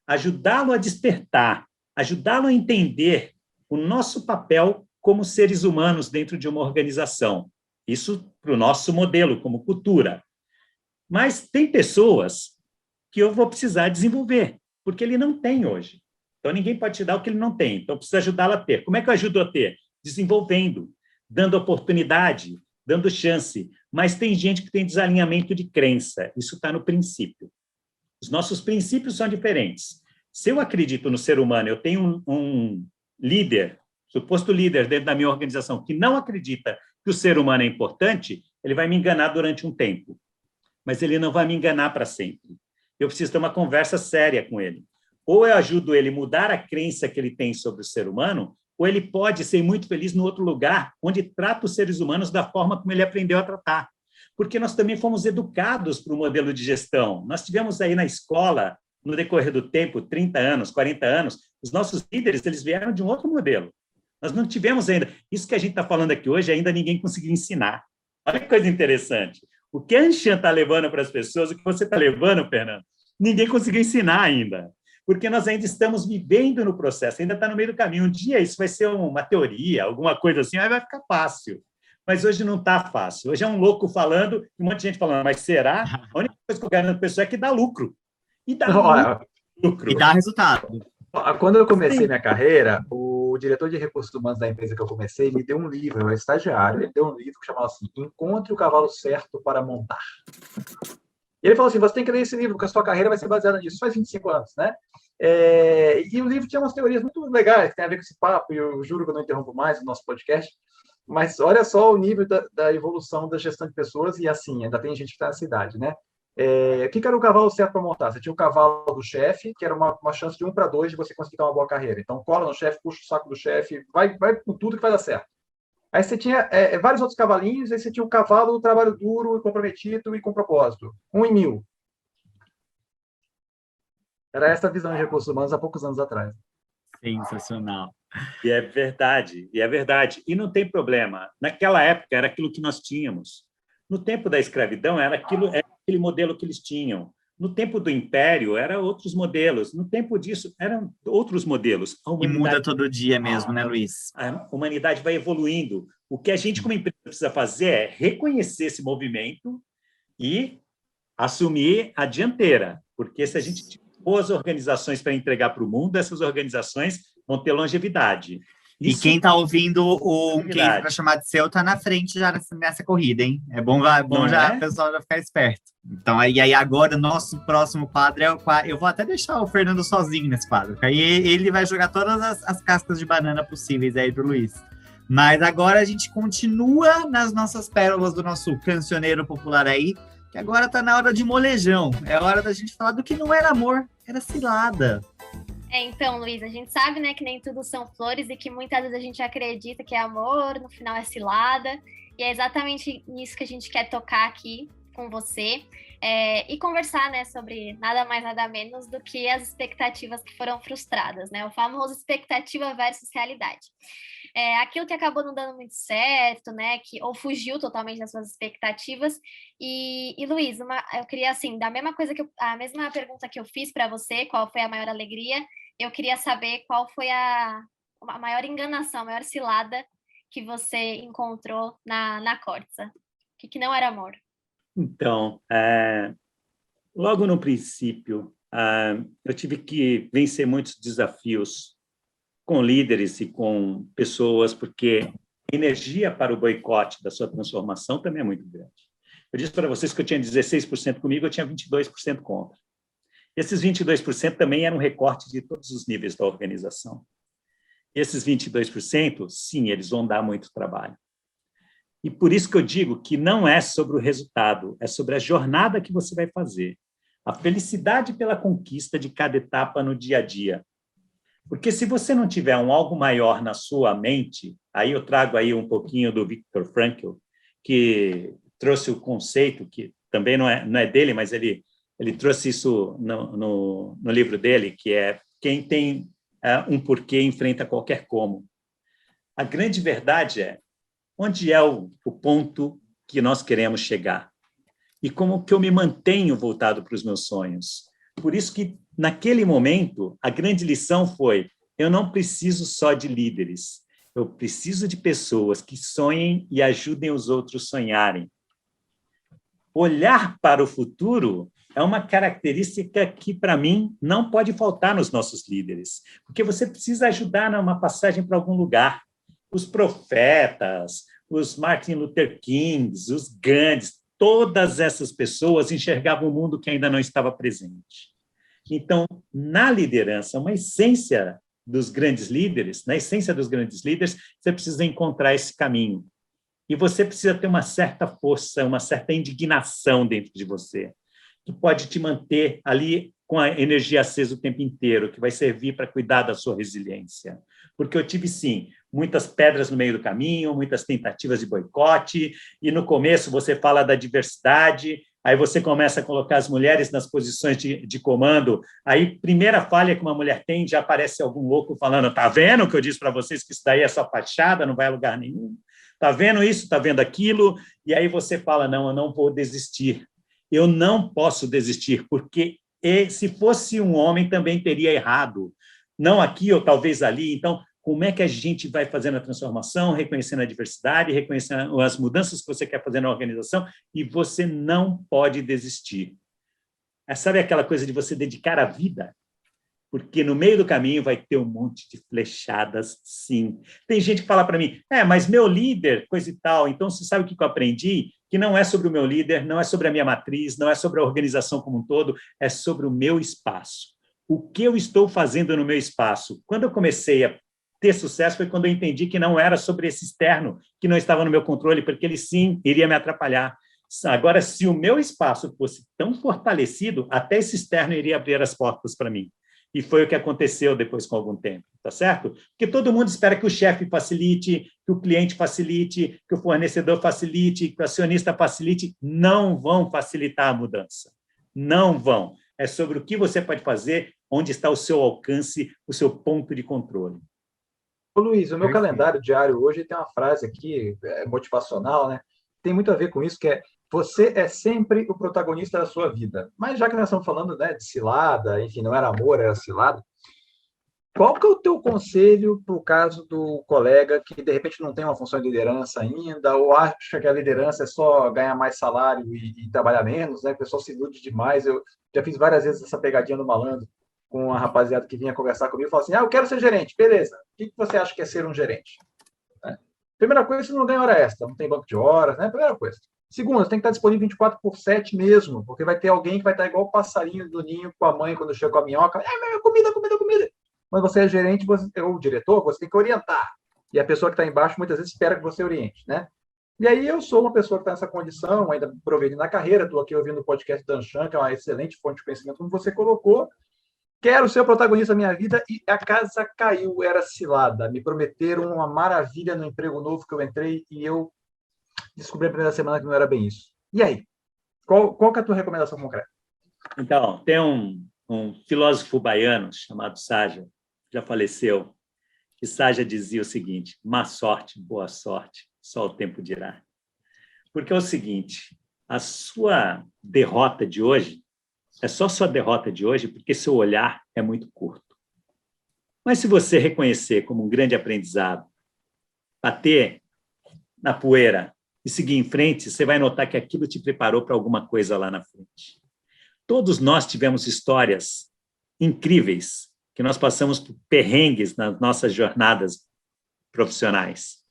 Ajudá-lo a despertar, ajudá-lo a entender o nosso papel como seres humanos dentro de uma organização. Isso para o nosso modelo, como cultura. Mas tem pessoas que eu vou precisar desenvolver, porque ele não tem hoje. Então, ninguém pode te dar o que ele não tem. Então, eu preciso ajudá-lo a ter. Como é que eu ajudo a ter? Desenvolvendo, dando oportunidade, dando chance. Mas tem gente que tem desalinhamento de crença. Isso está no princípio. Os nossos princípios são diferentes. Se eu acredito no ser humano, eu tenho um líder, suposto líder dentro da minha organização, que não acredita que o ser humano é importante, ele vai me enganar durante um tempo. Mas ele não vai me enganar para sempre. Eu preciso ter uma conversa séria com ele. Ou eu ajudo ele a mudar a crença que ele tem sobre o ser humano, ou ele pode ser muito feliz no outro lugar, onde trata os seres humanos da forma como ele aprendeu a tratar. Porque nós também fomos educados para o modelo de gestão. Nós tivemos aí na escola, no decorrer do tempo, 30 anos, 40 anos, os nossos líderes, eles vieram de um outro modelo. Nós não tivemos ainda... Isso que a gente está falando aqui hoje, ainda ninguém conseguiu ensinar. Olha que coisa interessante. O que a Anshan está levando para as pessoas, o que você está levando, Fernando, ninguém conseguiu ensinar ainda. Porque nós ainda estamos vivendo no processo, ainda está no meio do caminho. Um dia isso vai ser uma teoria, alguma coisa assim, aí vai ficar fácil. Mas hoje não está fácil. Hoje é um louco falando, um monte de gente falando, mas será? A única coisa que eu garanto para a pessoa é que dá lucro. E dá lucro. E dá resultado. Quando eu comecei minha carreira, o diretor de recursos humanos da empresa que eu comecei me deu um livro, eu era estagiário, ele deu um livro que chamava assim, Encontre o Cavalo Certo para Montar. E ele falou assim, você tem que ler esse livro, porque a sua carreira vai ser baseada nisso. Isso faz 25 anos, né? E o livro tinha umas teorias muito legais, que tem a ver com esse papo, e eu juro que eu não interrompo mais o nosso podcast, mas olha só o nível da evolução da gestão de pessoas, e assim, ainda tem gente que está na cidade, né? O que era o cavalo certo para montar? Você tinha o cavalo do chefe, que era uma chance de 1-2 de você conseguir ter uma boa carreira. Então, cola no chefe, puxa o saco do chefe, vai com tudo que vai dar certo. Aí você tinha vários outros cavalinhos, aí você tinha o cavalo do trabalho duro, comprometido e com propósito. 1 em 1000. Era essa a visão de recursos humanos há poucos anos atrás. Sensacional. E é verdade, e é verdade. E não tem problema. Naquela época era aquilo que nós tínhamos. No tempo da escravidão era aquele modelo que eles tinham. No tempo do Império, eram outros modelos. No tempo disso, eram outros modelos. E muda todo dia mesmo, né, Luiz? A humanidade vai evoluindo. O que a gente, como empresa, precisa fazer é reconhecer esse movimento e assumir a dianteira. Porque se a gente tiver boas organizações para entregar para o mundo, essas organizações vão ter longevidade. E quem está ouvindo quem vai chamar de seu está na frente já nessa corrida, hein? É bom já o pessoal já ficar esperto. Então, aí agora o nosso próximo quadro é o quadro. Eu vou até deixar o Fernando sozinho nesse quadro, porque aí ele vai jogar todas as cascas de banana possíveis aí pro Luiz. Mas agora a gente continua nas nossas pérolas do nosso cancioneiro popular aí, que agora tá na hora de molejão. É hora da gente falar do que não era amor, era cilada. Então, Luiz, a gente sabe, né, que nem tudo são flores e que muitas vezes a gente acredita que é amor, no final é cilada. E é exatamente nisso que a gente quer tocar aqui com você e conversar, né, sobre nada mais, nada menos do que as expectativas que foram frustradas, né? O famoso expectativa versus realidade. Aquilo que acabou não dando muito certo, né, ou fugiu totalmente das suas expectativas. E Luiz, eu queria, assim, a mesma pergunta que eu fiz para você, qual foi a maior alegria, eu queria saber qual foi a maior enganação, a maior cilada que você encontrou na Corsa. O que não era amor? Então, logo no princípio, eu tive que vencer muitos desafios com líderes e com pessoas, porque a energia para o boicote da sua transformação também é muito grande. Eu disse para vocês que eu tinha 16% comigo, eu tinha 22% contra. Esses 22% também eram um recorte de todos os níveis da organização. Esses 22%, sim, eles vão dar muito trabalho. E por isso que eu digo que não é sobre o resultado, é sobre a jornada que você vai fazer. A felicidade pela conquista de cada etapa no dia a dia. Porque se você não tiver algo maior na sua mente, aí eu trago aí um pouquinho do Viktor Frankl, que trouxe o conceito, que também não é dele, mas ele trouxe isso no livro dele, que é quem tem um porquê enfrenta qualquer como. A grande verdade é onde é o ponto que nós queremos chegar e como que eu me mantenho voltado para os meus sonhos. Por isso que, naquele momento, a grande lição foi: eu não preciso só de líderes, eu preciso de pessoas que sonhem e ajudem os outros a sonharem. Olhar para o futuro é uma característica que, para mim, não pode faltar nos nossos líderes, porque você precisa ajudar numa passagem para algum lugar. Os profetas, os Martin Luther Kings, os Gandhis, todas essas pessoas enxergavam um mundo que ainda não estava presente. Então, na liderança, uma essência dos grandes líderes, na essência dos grandes líderes, você precisa encontrar esse caminho. E você precisa ter uma certa força, uma certa indignação dentro de você, que pode te manter ali com a energia acesa o tempo inteiro, que vai servir para cuidar da sua resiliência. Porque eu tive, sim, muitas pedras no meio do caminho, muitas tentativas de boicote, e no começo você fala da diversidade, aí você começa a colocar as mulheres nas posições de comando, aí primeira falha que uma mulher tem, já aparece algum louco falando: tá vendo que eu disse para vocês que isso daí é só fachada, não vai a lugar nenhum? Tá vendo isso? Tá vendo aquilo? E aí você fala: não, eu não vou desistir. Eu não posso desistir, porque se fosse um homem também teria errado. Não aqui ou talvez ali. Então, como é que a gente vai fazendo a transformação, reconhecendo a diversidade, reconhecendo as mudanças que você quer fazer na organização, e você não pode desistir. Sabe aquela coisa de você dedicar a vida? Porque no meio do caminho vai ter um monte de flechadas, sim. Tem gente que fala para mim: mas meu líder, coisa e tal. Então, você sabe o que eu aprendi? Que não é sobre o meu líder, não é sobre a minha matriz, não é sobre a organização como um todo, é sobre o meu espaço. O que eu estou fazendo no meu espaço? Quando eu comecei a ter sucesso foi quando eu entendi que não era sobre esse externo, que não estava no meu controle, porque ele, sim, iria me atrapalhar. Agora, se o meu espaço fosse tão fortalecido, até esse externo iria abrir as portas para mim. E foi o que aconteceu depois com algum tempo, tá certo? Porque todo mundo espera que o chefe facilite, que o cliente facilite, que o fornecedor facilite, que o acionista facilite. Não vão facilitar a mudança. Não vão. É sobre o que você pode fazer, onde está o seu alcance, o seu ponto de controle. Ô, Luiz, o meu calendário diário hoje tem uma frase aqui, motivacional, né? Tem muito a ver com isso, que é: você é sempre o protagonista da sua vida. Mas já que nós estamos falando, né, de cilada, enfim, não era amor, era cilada, qual que é o teu conselho para o caso do colega que, de repente, não tem uma função de liderança ainda, ou acha que a liderança é só ganhar mais salário e trabalhar menos, né? O pessoal se ilude demais. Eu já fiz várias vezes essa pegadinha do malandro com uma rapaziada que vinha conversar comigo e falou assim, eu quero ser gerente. Beleza. O que você acha que é ser um gerente? Primeira coisa, você não ganha hora extra, não tem banco de horas, né? Primeira coisa. Segunda, você tem que estar disponível 24/7 mesmo, porque vai ter alguém que vai estar igual o passarinho do ninho com a mãe quando chega com a minhoca. Comida, comida, comida. Quando você é gerente ou diretor, você tem que orientar. E a pessoa que está embaixo, muitas vezes, espera que você oriente, né? E aí eu sou uma pessoa que está nessa condição, ainda progredindo na carreira, estou aqui ouvindo o podcast da Anshan, que é uma excelente fonte de conhecimento, como você colocou. Quero ser o protagonista da minha vida e a casa caiu, era cilada. Me prometeram uma maravilha no emprego novo que eu entrei e eu descobri na primeira semana que não era bem isso. E aí? Qual que é a tua recomendação concreta? Então, tem um filósofo baiano chamado Saja, já faleceu, que Saja dizia o seguinte, má sorte, boa sorte, só o tempo dirá. Porque é o seguinte, a sua derrota de hoje é só sua derrota de hoje porque seu olhar é muito curto. Mas se você reconhecer como um grande aprendizado, bater na poeira e seguir em frente, você vai notar que aquilo te preparou para alguma coisa lá na frente. Todos nós tivemos histórias incríveis, que nós passamos por perrengues nas nossas jornadas profissionais.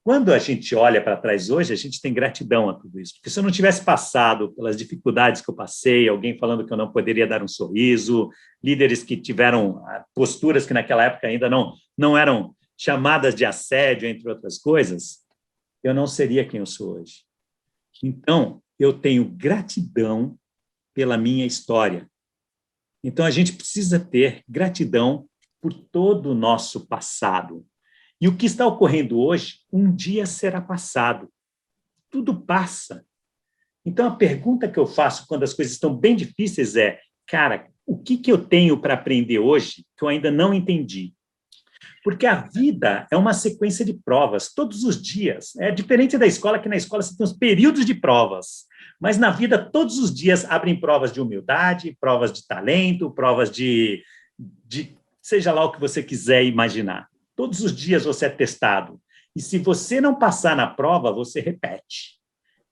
Quando a gente olha para trás hoje, a gente tem gratidão a tudo isso, porque se eu não tivesse passado pelas dificuldades que eu passei, alguém falando que eu não poderia dar um sorriso, líderes que tiveram posturas que naquela época ainda não eram chamadas de assédio, entre outras coisas, eu não seria quem eu sou hoje. Então, eu tenho gratidão pela minha história. Então, a gente precisa ter gratidão por todo o nosso passado. E o que está ocorrendo hoje, um dia será passado. Tudo passa. Então, a pergunta que eu faço quando as coisas estão bem difíceis é, cara, o que eu tenho para aprender hoje que eu ainda não entendi? Porque a vida é uma sequência de provas, todos os dias. É diferente da escola, que na escola você tem os períodos de provas. Mas na vida, todos os dias abrem provas de humildade, provas de talento, provas de seja lá o que você quiser imaginar. Todos os dias você é testado. E se você não passar na prova, você repete.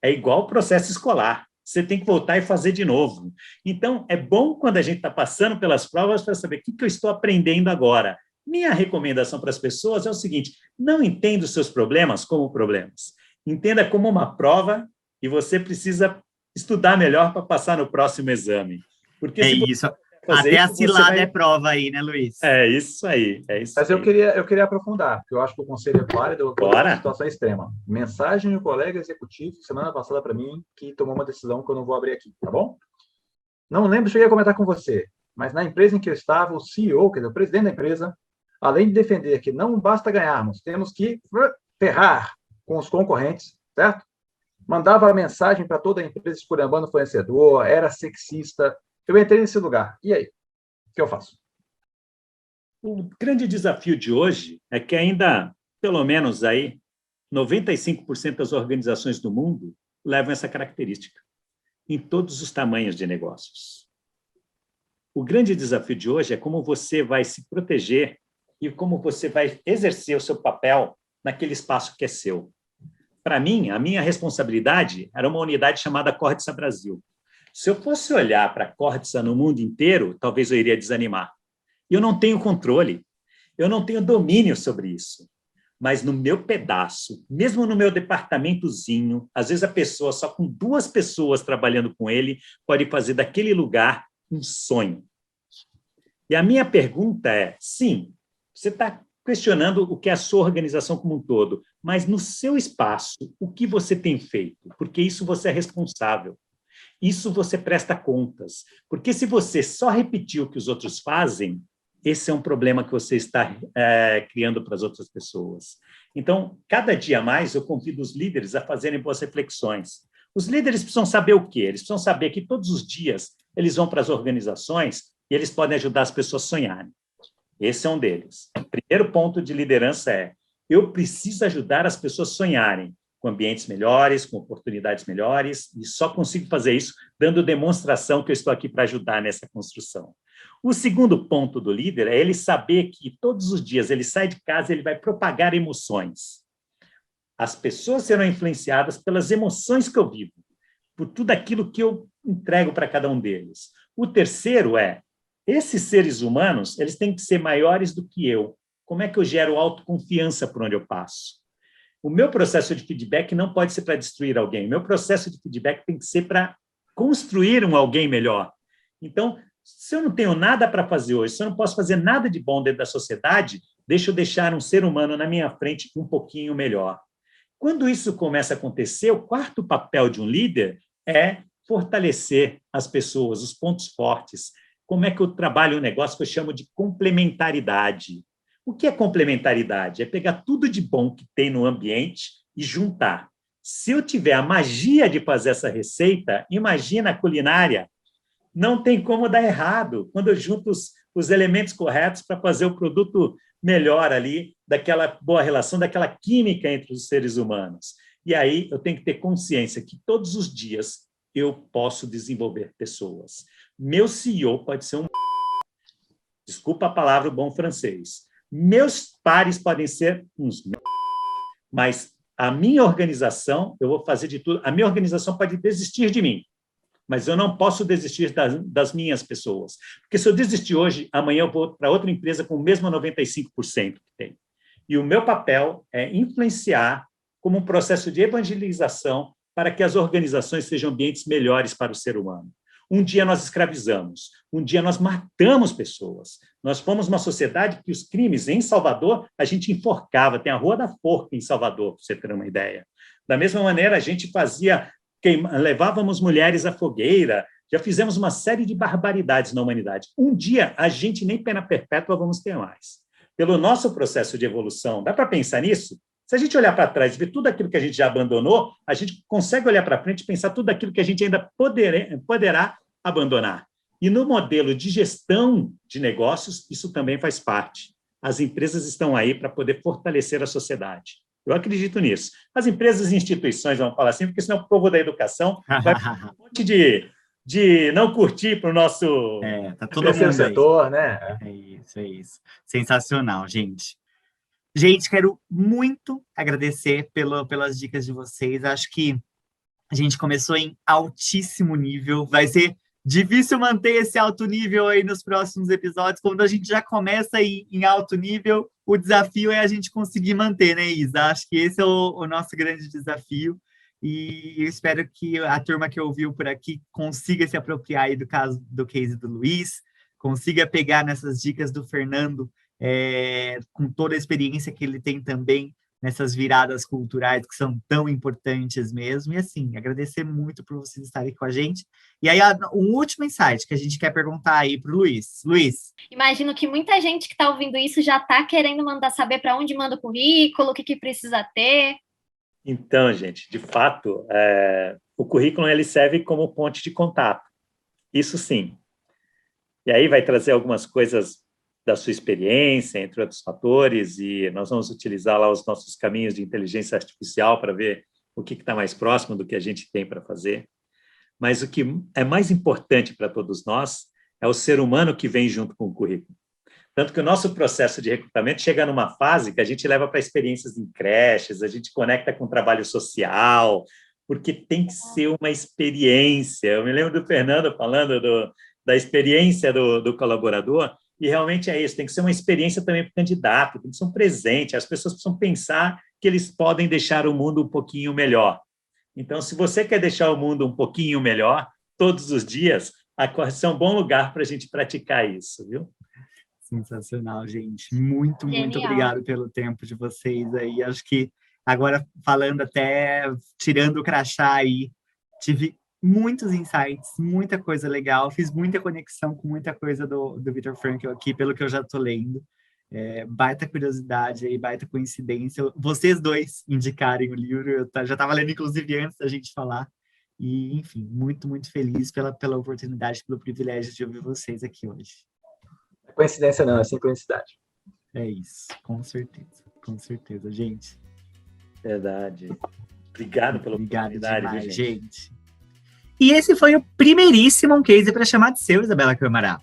É igual o processo escolar. Você tem que voltar e fazer de novo. Então, é bom quando a gente está passando pelas provas para saber o que eu estou aprendendo agora. Minha recomendação para as pessoas é o seguinte, não entenda os seus problemas como problemas. Entenda como uma prova e você precisa estudar melhor para passar no próximo exame. Porque isso. Até a cilada é prova aí, né, Luiz? É isso aí. Mas eu queria aprofundar, porque eu acho que o conselho é válido, eu estou numa situação extrema. Mensagem de um colega executivo, semana passada para mim, que tomou uma decisão que eu não vou abrir aqui, tá bom? Não lembro, cheguei a comentar com você, mas na empresa em que eu estava, o CEO, quer dizer, o presidente da empresa, além de defender que não basta ganharmos, temos que ferrar com os concorrentes, certo? Mandava a mensagem para toda a empresa esculhambando o fornecedor, era sexista. Eu entrei nesse lugar. E aí? O que eu faço? O grande desafio de hoje é que ainda, pelo menos aí, 95% das organizações do mundo levam essa característica, em todos os tamanhos de negócios. O grande desafio de hoje é como você vai se proteger e como você vai exercer o seu papel naquele espaço que é seu. Para mim, a minha responsabilidade era uma unidade chamada Cordsa Brasil. Se eu fosse olhar para a Cordsa no mundo inteiro, talvez eu iria desanimar. E eu não tenho controle, eu não tenho domínio sobre isso. Mas no meu pedaço, mesmo no meu departamentozinho, às vezes a pessoa, só com 2 pessoas trabalhando com ele, pode fazer daquele lugar um sonho. E a minha pergunta é, sim, você está questionando o que é a sua organização como um todo, mas no seu espaço, o que você tem feito? Porque isso você é responsável. Isso você presta contas. Porque se você só repetir o que os outros fazem, esse é um problema que você está criando para as outras pessoas. Então, cada dia mais, eu convido os líderes a fazerem boas reflexões. Os líderes precisam saber o quê? Eles precisam saber que todos os dias eles vão para as organizações e eles podem ajudar as pessoas a sonharem. Esse é um deles. O primeiro ponto de liderança é, eu preciso ajudar as pessoas a sonharem. com ambientes melhores, com oportunidades melhores, e só consigo fazer isso dando demonstração que eu estou aqui para ajudar nessa construção. O segundo ponto do líder é ele saber que todos os dias ele sai de casa e ele vai propagar emoções. As pessoas serão influenciadas pelas emoções que eu vivo, por tudo aquilo que eu entrego para cada um deles. O terceiro é, esses seres humanos, eles têm que ser maiores do que eu. Como é que eu gero autoconfiança por onde eu passo? O meu processo de feedback não pode ser para destruir alguém. O meu processo de feedback tem que ser para construir um alguém melhor. Então, se eu não tenho nada para fazer hoje, se eu não posso fazer nada de bom dentro da sociedade, deixa eu deixar um ser humano na minha frente um pouquinho melhor. Quando isso começa a acontecer, o quarto papel de um líder é fortalecer as pessoas, os pontos fortes. Como é que eu trabalho um negócio que eu chamo de complementaridade? O que é complementaridade? É pegar tudo de bom que tem no ambiente e juntar. Se eu tiver a magia de fazer essa receita, imagina a culinária. Não tem como dar errado quando eu junto os elementos corretos para fazer o produto melhor ali, daquela boa relação, daquela química entre os seres humanos. E aí eu tenho que ter consciência que todos os dias eu posso desenvolver pessoas. Meu CEO pode ser um... Desculpa a palavra bom francês. Meus pares podem ser uns... Mas a minha organização, eu vou fazer de tudo. A minha organização pode desistir de mim, mas eu não posso desistir das minhas pessoas. Porque se eu desistir hoje, amanhã eu vou para outra empresa com o mesmo 95% que tem. E o meu papel é influenciar como um processo de evangelização para que as organizações sejam ambientes melhores para o ser humano. Um dia nós escravizamos, um dia nós matamos pessoas. Nós fomos uma sociedade que os crimes em Salvador, a gente enforcava, tem a Rua da Forca em Salvador, para você ter uma ideia. Da mesma maneira, a gente levávamos mulheres à fogueira, já fizemos uma série de barbaridades na humanidade. Um dia, a gente nem pena perpétua vamos ter mais. Pelo nosso processo de evolução, dá para pensar nisso? Se a gente olhar para trás e ver tudo aquilo que a gente já abandonou, a gente consegue olhar para frente e pensar tudo aquilo que a gente ainda poderá abandonar. E no modelo de gestão de negócios, isso também faz parte. As empresas estão aí para poder fortalecer a sociedade. Eu acredito nisso. As empresas e instituições, vamos falar assim, porque senão o povo da educação vai ter um monte de não curtir para o nosso... Tá todo mundo aí. Setor, né? É isso. Sensacional, gente. Gente, quero muito agradecer pelas dicas de vocês. Acho que a gente começou em altíssimo nível. Vai ser difícil manter esse alto nível aí nos próximos episódios. Quando a gente já começa em alto nível, o desafio é a gente conseguir manter, né, Isa? Acho que esse é o nosso grande desafio. E eu espero que a turma que ouviu por aqui consiga se apropriar aí do case do Luiz, consiga pegar nessas dicas do Fernando, com toda a experiência que ele tem também nessas viradas culturais que são tão importantes mesmo. E assim, agradecer muito por vocês estarem com a gente. E aí, um último insight que a gente quer perguntar aí para o Luiz. Luiz. Imagino que muita gente que está ouvindo isso já está querendo mandar saber para onde manda o currículo, o que precisa ter. Então, gente, de fato, o currículo ele serve como ponte de contato. Isso sim. E aí vai trazer algumas coisas da sua experiência, entre outros fatores, e nós vamos utilizar lá os nossos caminhos de inteligência artificial para ver o que está mais próximo do que a gente tem para fazer. Mas o que é mais importante para todos nós é o ser humano que vem junto com o currículo. Tanto que o nosso processo de recrutamento chega numa fase que a gente leva para experiências em creches, a gente conecta com o trabalho social, porque tem que ser uma experiência. Eu me lembro do Fernando falando da experiência do colaborador, e realmente é isso, tem que ser uma experiência também para o candidato, tem que ser um presente, as pessoas precisam pensar que eles podem deixar o mundo um pouquinho melhor. Então, se você quer deixar o mundo um pouquinho melhor, todos os dias, a Corsa é um bom lugar para a gente praticar isso, viu? Sensacional, gente. Muito Genial. obrigado pelo tempo de vocês aí. Acho que agora, falando até, tirando o crachá aí, tive muitos insights, muita coisa legal, fiz muita conexão com muita coisa do Viktor Frankl aqui, pelo que eu já estou lendo. Baita curiosidade aí, baita coincidência. Vocês dois indicarem o livro, eu já estava lendo, inclusive, antes da gente falar. E, enfim, muito, muito feliz pela oportunidade, pelo privilégio de ouvir vocês aqui hoje. Coincidência não, é sincronicidade. É isso, com certeza, gente. Verdade. Obrigado pela Obrigado oportunidade, demais, viu, gente? gente. E esse foi o primeiríssimo case para chamar de seu, Isabela Câmara.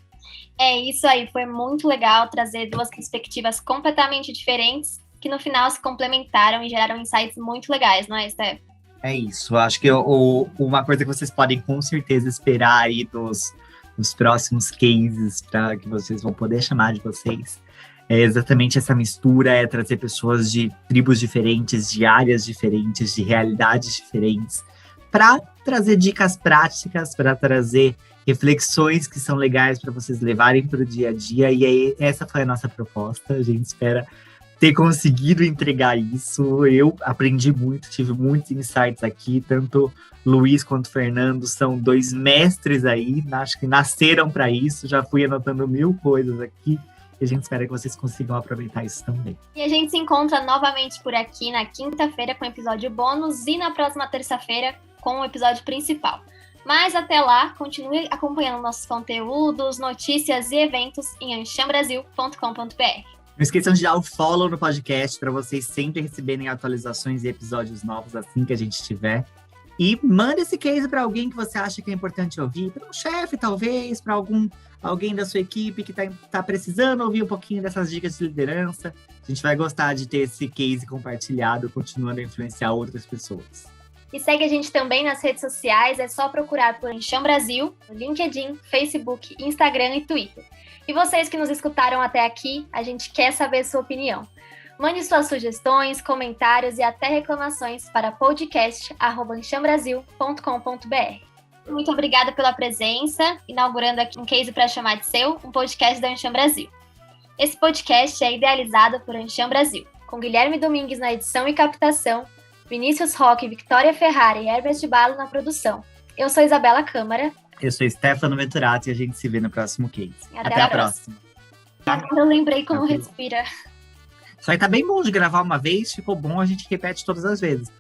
É isso aí, foi muito legal trazer duas perspectivas completamente diferentes que no final se complementaram e geraram insights muito legais, não é, Steph? É isso, acho que uma coisa que vocês podem com certeza esperar aí nos próximos cases, para que vocês vão poder chamar de vocês, é exatamente essa mistura, é trazer pessoas de tribos diferentes, de áreas diferentes, de realidades diferentes, para trazer dicas práticas, para trazer reflexões que são legais para vocês levarem para o dia a dia, e aí essa foi a nossa proposta. A gente espera ter conseguido entregar isso. Eu aprendi muito, tive muitos insights aqui, tanto Luiz quanto Fernando são dois mestres aí, acho que nasceram para isso, já fui anotando 1000 coisas aqui, e a gente espera que vocês consigam aproveitar isso também. E a gente se encontra novamente por aqui na quinta-feira com o episódio bônus e na próxima terça-feira com o episódio principal. Mas até lá, continue acompanhando nossos conteúdos, notícias e eventos em anchambrasil.com.br. Não esqueçam de dar o follow no podcast para vocês sempre receberem atualizações e episódios novos assim que a gente tiver. E manda esse case para alguém que você acha que é importante ouvir, para um chefe talvez, para alguém da sua equipe que tá precisando ouvir um pouquinho dessas dicas de liderança. A gente vai gostar de ter esse case compartilhado, continuando a influenciar outras pessoas. E segue a gente também nas redes sociais, é só procurar por Enxam Brasil, no LinkedIn, Facebook, Instagram e Twitter. E vocês que nos escutaram até aqui, a gente quer saber sua opinião. Mande suas sugestões, comentários e até reclamações para podcast@anchambrasil.com.br. Muito obrigada pela presença, inaugurando aqui um case para chamar de seu, um podcast da Enxam Brasil. Esse podcast é idealizado por Enxam Brasil, com Guilherme Domingues na edição e captação, Vinícius Roque, Victoria Ferrara e Herbert Balo na produção. Eu sou Isabela Câmara. Eu sou Stefano Venturato e a gente se vê no próximo case. Até a próxima. Eu lembrei como respira. Só que tá bem bom de gravar uma vez, ficou bom, a gente repete todas as vezes.